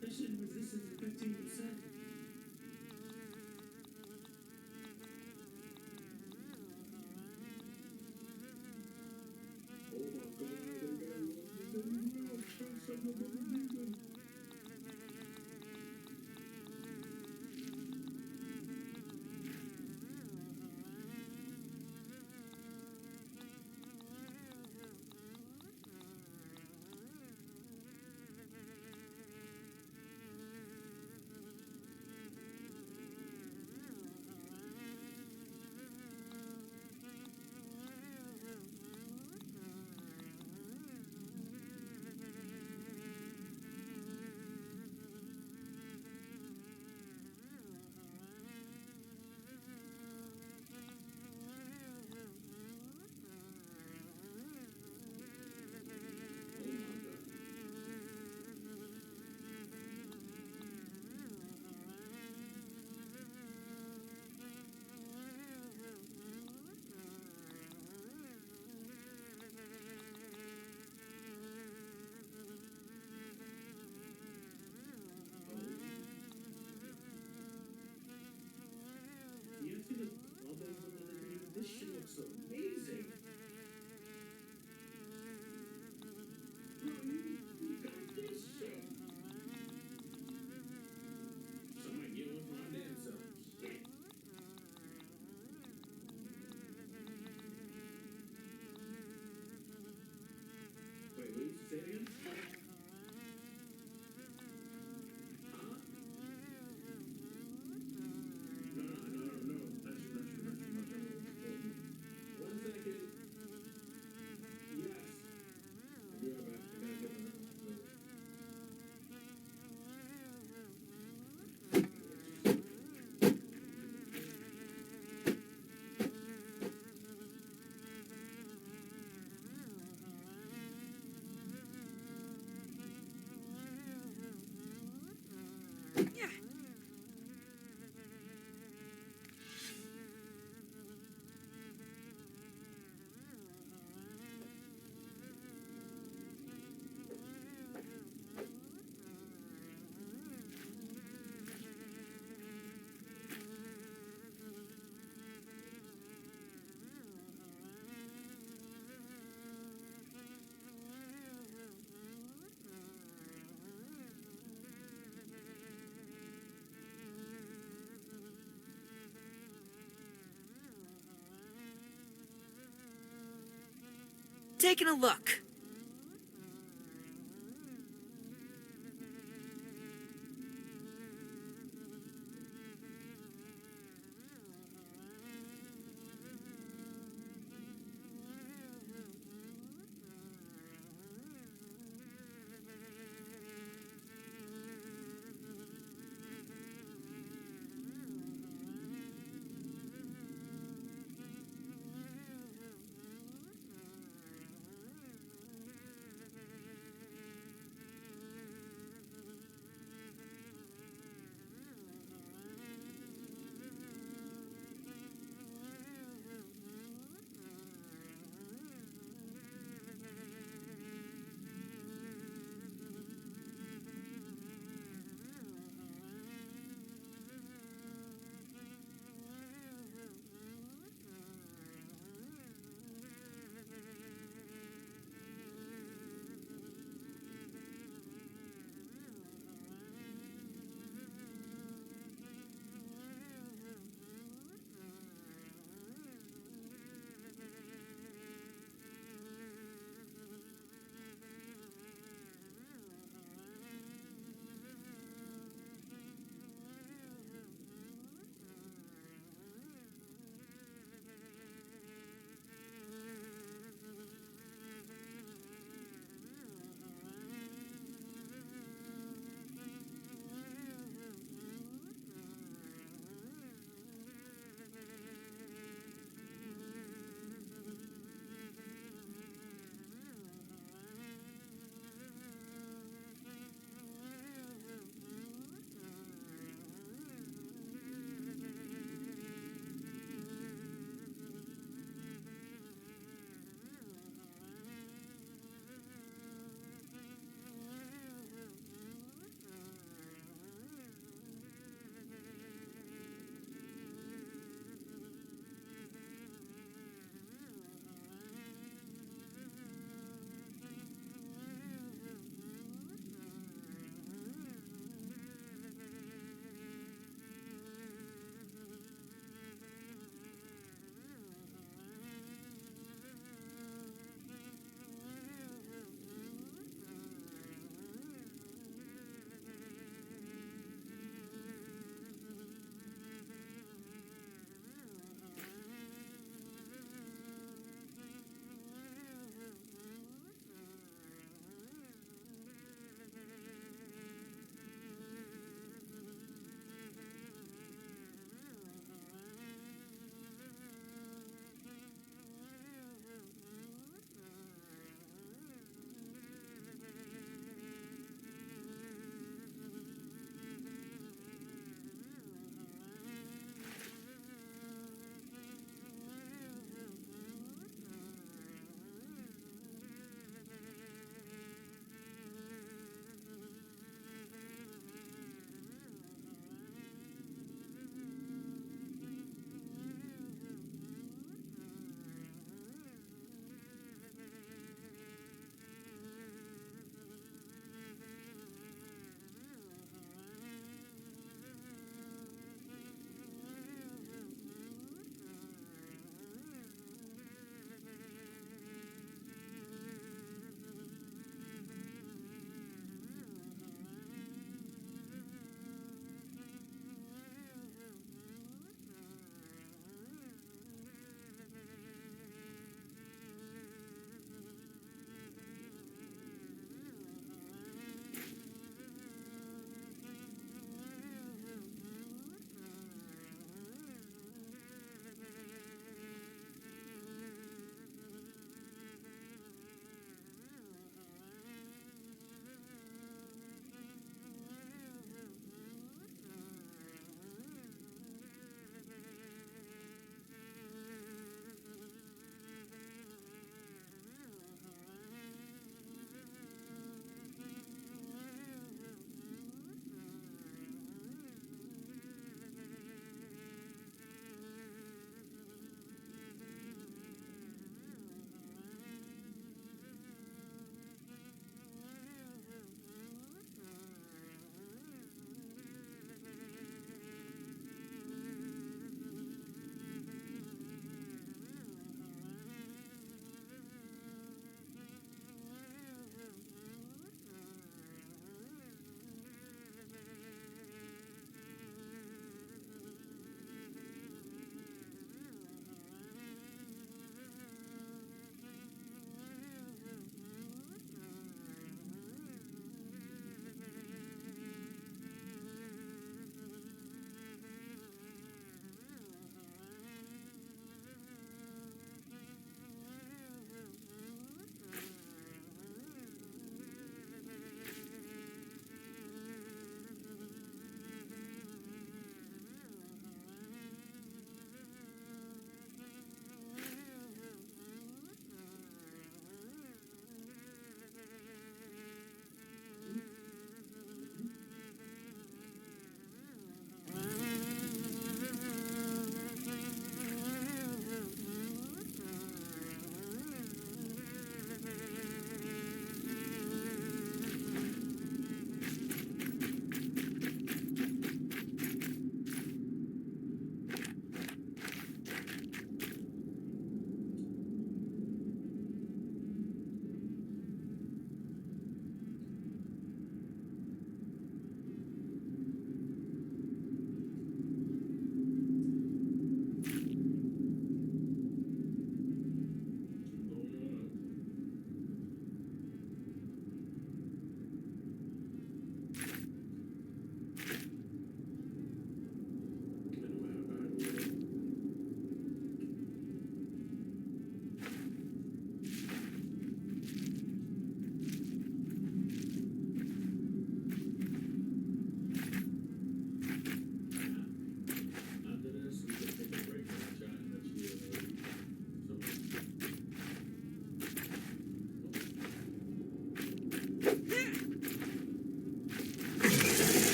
That shit resistance is 15%. Oh my god, they got lost. You see the bubbles underneath? This shit looks amazing. Bro, you got this shit. Somebody get with my damn self. Shit. Wait, what did you say again? Huh? No. That's you. One second. Yes. I'll be right back. I gotta get my Taking a look.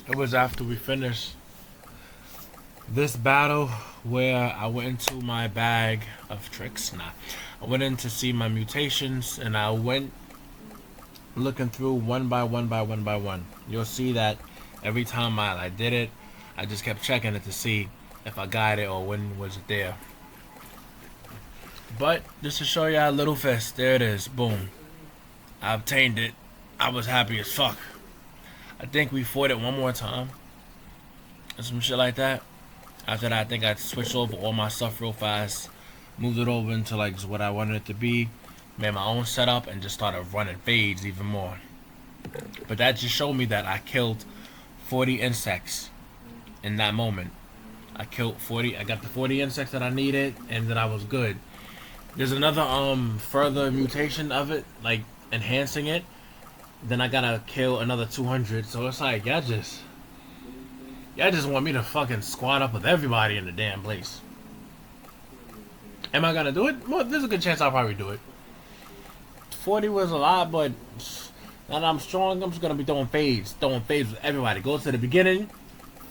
It was after we finished this battle where I went into my bag of tricks. I went in to see my mutations, and I went looking through one by one. You'll see that every time I did it, I just kept checking it to see if I got it or when was it there. But just to show y'all a little fist, there it is. Boom. I obtained it. I was happy as fuck. I think we fought it one more time and some shit like that. After that, I think I switched over all my stuff real fast, moved it over into like just what I wanted it to be, made my own setup, and just started running fades even more. But that just showed me that I killed 40 insects in that moment. I killed 40. I got the 40 insects that I needed, and then I was good. There's another further mutation of it, like enhancing it. Then I gotta kill another 200. So it's like y'all just want me to fucking squad up with everybody in the damn place. Am I gonna do it? Well, there's a good chance I'll probably do it. 40 was a lot, but now that I'm strong, I'm just gonna be throwing fades with everybody. Go to the beginning,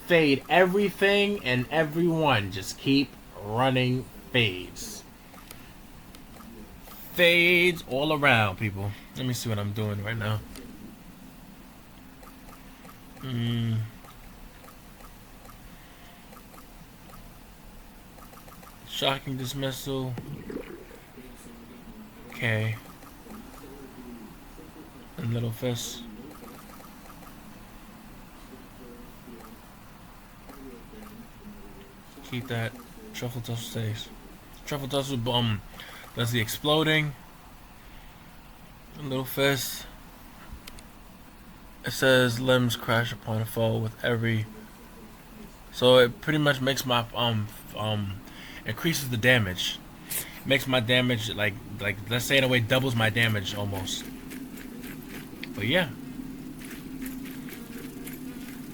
fade everything and everyone. Just keep running fades. Fades all around, people. Let me see what I'm doing right now. Shocking dismissal. Okay. And little fist. Keep that. Truffle tussle stays. Truffle tussle does the exploding. And little fist. It says limbs crash upon a foe with every. So it pretty much makes my increases the damage. Makes my damage like let's say in a way doubles my damage almost. But yeah.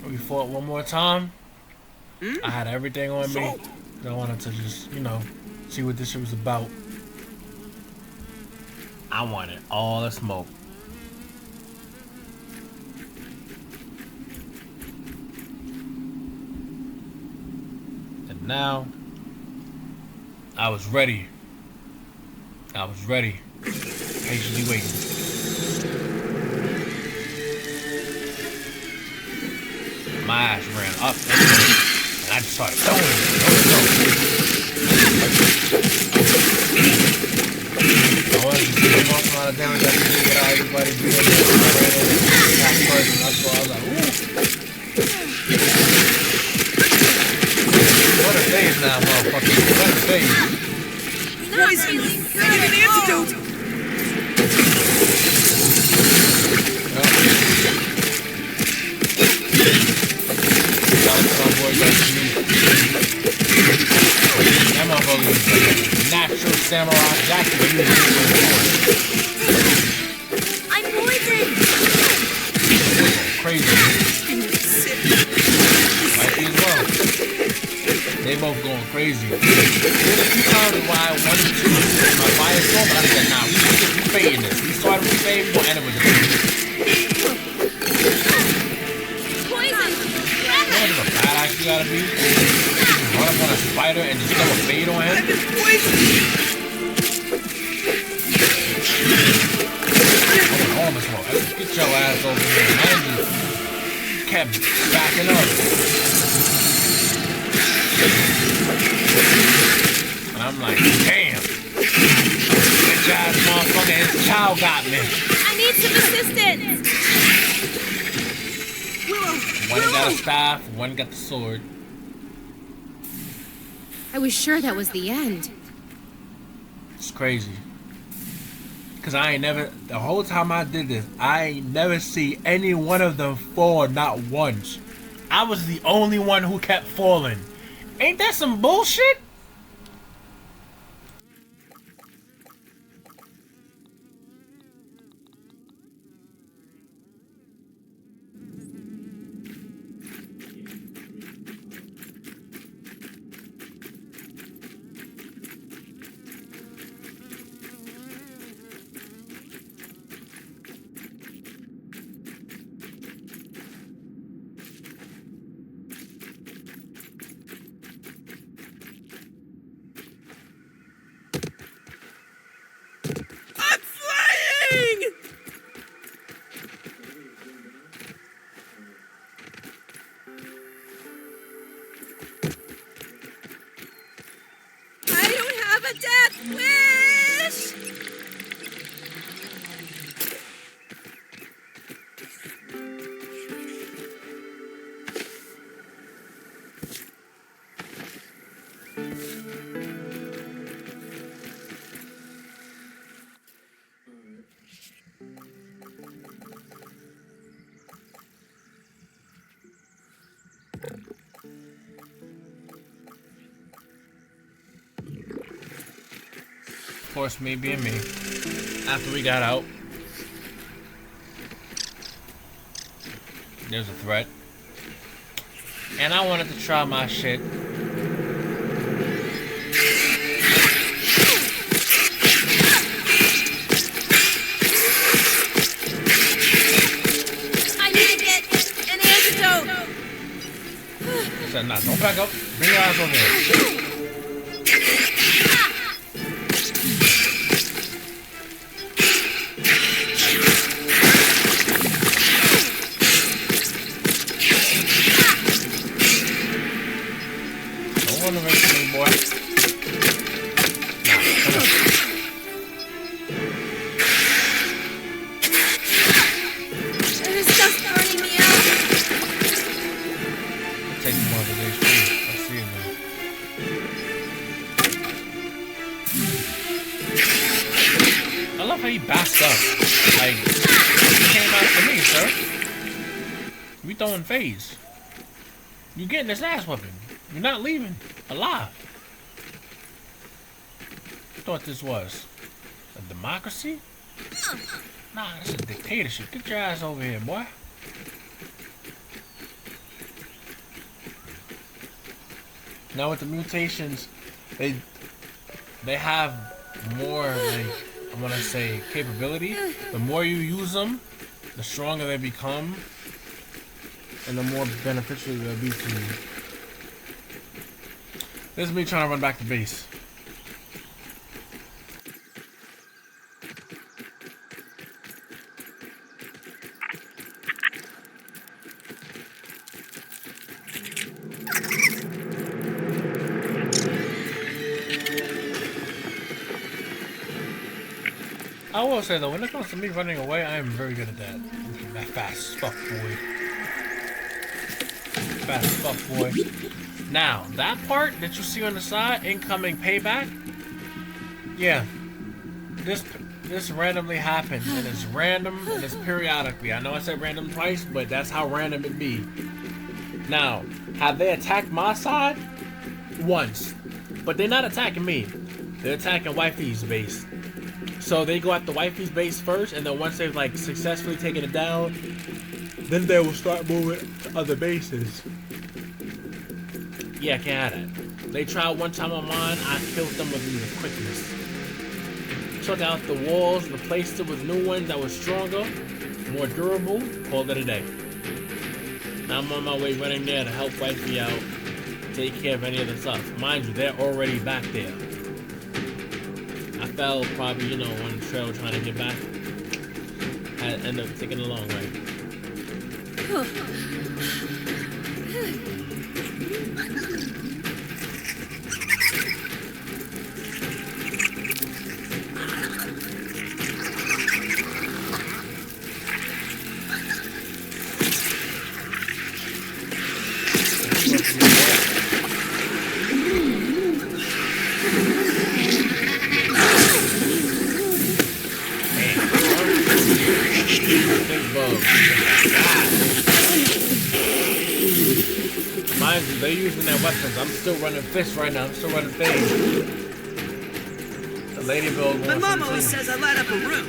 We fought one more time. I had everything on me. I wanted to just, see what this shit was about. I wanted all the smoke. And now I was ready. Patiently waiting. My ass ran up and I just started throwing it. I wanted to see the most amount of damage I could do without everybody doing it. I ran in and attacked first, and that's why I was like, ooh. What a phase now, motherfucker. What a phase. Poison! I need an antidote! That motherfucker is like a natural samurai jacket. I'm poisoned! Crazy. Like as well. They both going crazy. There's a few times why I wanted to use my fire sword, but I said, nah, we fading this. We started with fade, we're gonna end it with the Poison! You know what a badass you gotta be? Just run up on a spider and just throw a fade on him. All this more. Get your ass over here. Man, you kept backing up. And I'm like, damn. Bitch ass motherfucker, his child got me. I need some assistance! One got a staff, one got the sword. I was sure that was the end. It's crazy. Cause I ain't never, the whole time I did this, I ain't never see any one of them fall, not once. I was the only one who kept falling. Ain't that some bullshit? have a death wish! Of course, me being me. After we got out, there's a threat. And I wanted to try my shit. I need to get an antidote! I said, nah, don't back up. Bring your ass over here. Don't run away from me, boy. Nah, come on. This stuff's burning me out. Take more of the HP. I see it now. I love how he backed up. Like, he came after me, sir. We throwing phase. You getting this ass whipping. You're not leaving alive. Thought this was a democracy? Nah, this is a dictatorship. Get your ass over here, boy. Now with the mutations, they have more, like, I want to say, capability. The more you use them, the stronger they become, and the more beneficial they'll be to you. This is me trying to run back to base. I will say though, when it comes to me running away, I am very good at that. That fast fuck boy. Fast fuck boy. Now, that part that you see on the side, incoming payback, yeah, this randomly happens, and it's random, and it's periodically. I know I said random twice, but that's how random it be. Now, have they attacked my side? Once. But they're not attacking me. They're attacking Wifey's base. So they go at the Wifey's base first, and then once they've like successfully taken it down, then they will start moving to other bases. Yeah, I can't have that. They tried one time on mine, I killed them with either quickness. Took out the walls, replaced it with new ones that were stronger, more durable, called it a day. Now I'm on my way running there to help Wifey out, take care of any of the stuff. Mind you, they're already back there. I fell probably, you know, on the trail trying to get back. I ended up taking the long way. Mind you, they're using their weapons. I'm still running fists right now. I'm still running things. The ladybug. My mom always says I light up a room.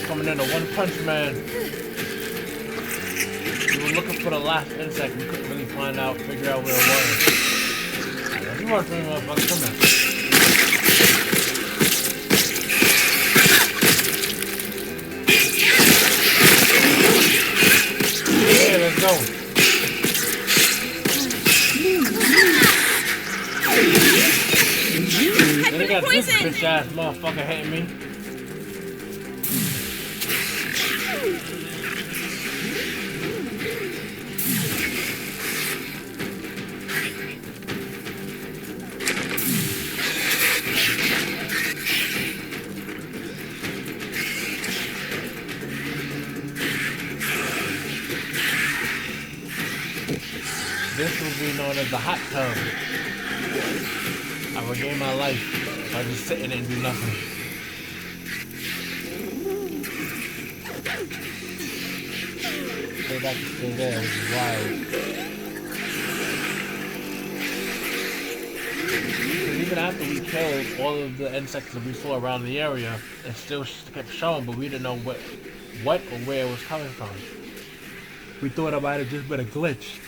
Coming in a one-punch man. We were looking for the last insect. We couldn't really figure out where it was. Come on, motherfucker, come on. Yeah, let's go. Then you got this bitch ass motherfucker hitting me. This will be known as the hot tub. I regain my life by just sitting and do nothing. Stay back to stay there, which is wild. Because even after we killed all of the insects that we saw around the area, it still kept showing, but we didn't know what or where it was coming from. We thought it might have just been a glitch.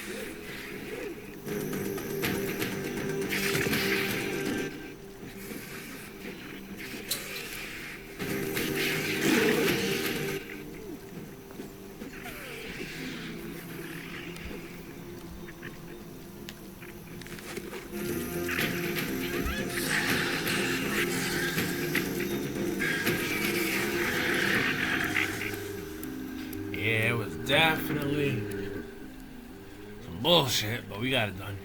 Yeah, it was definitely some bullshit, but we got it done.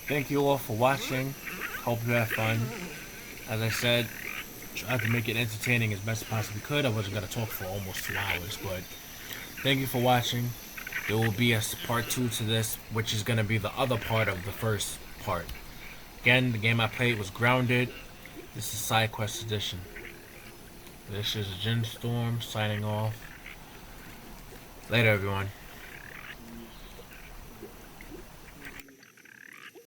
Thank you all for watching. Hope you had fun. As I said, tried to make it entertaining as best as possibly could. I wasn't going to talk for almost 2 hours, but thank you for watching. There will be a part 2 to this, which is going to be the other part of the first part. Again, the game I played was Grounded. This is Side Quest Edition. This is Jin Storm signing off. Later, everyone.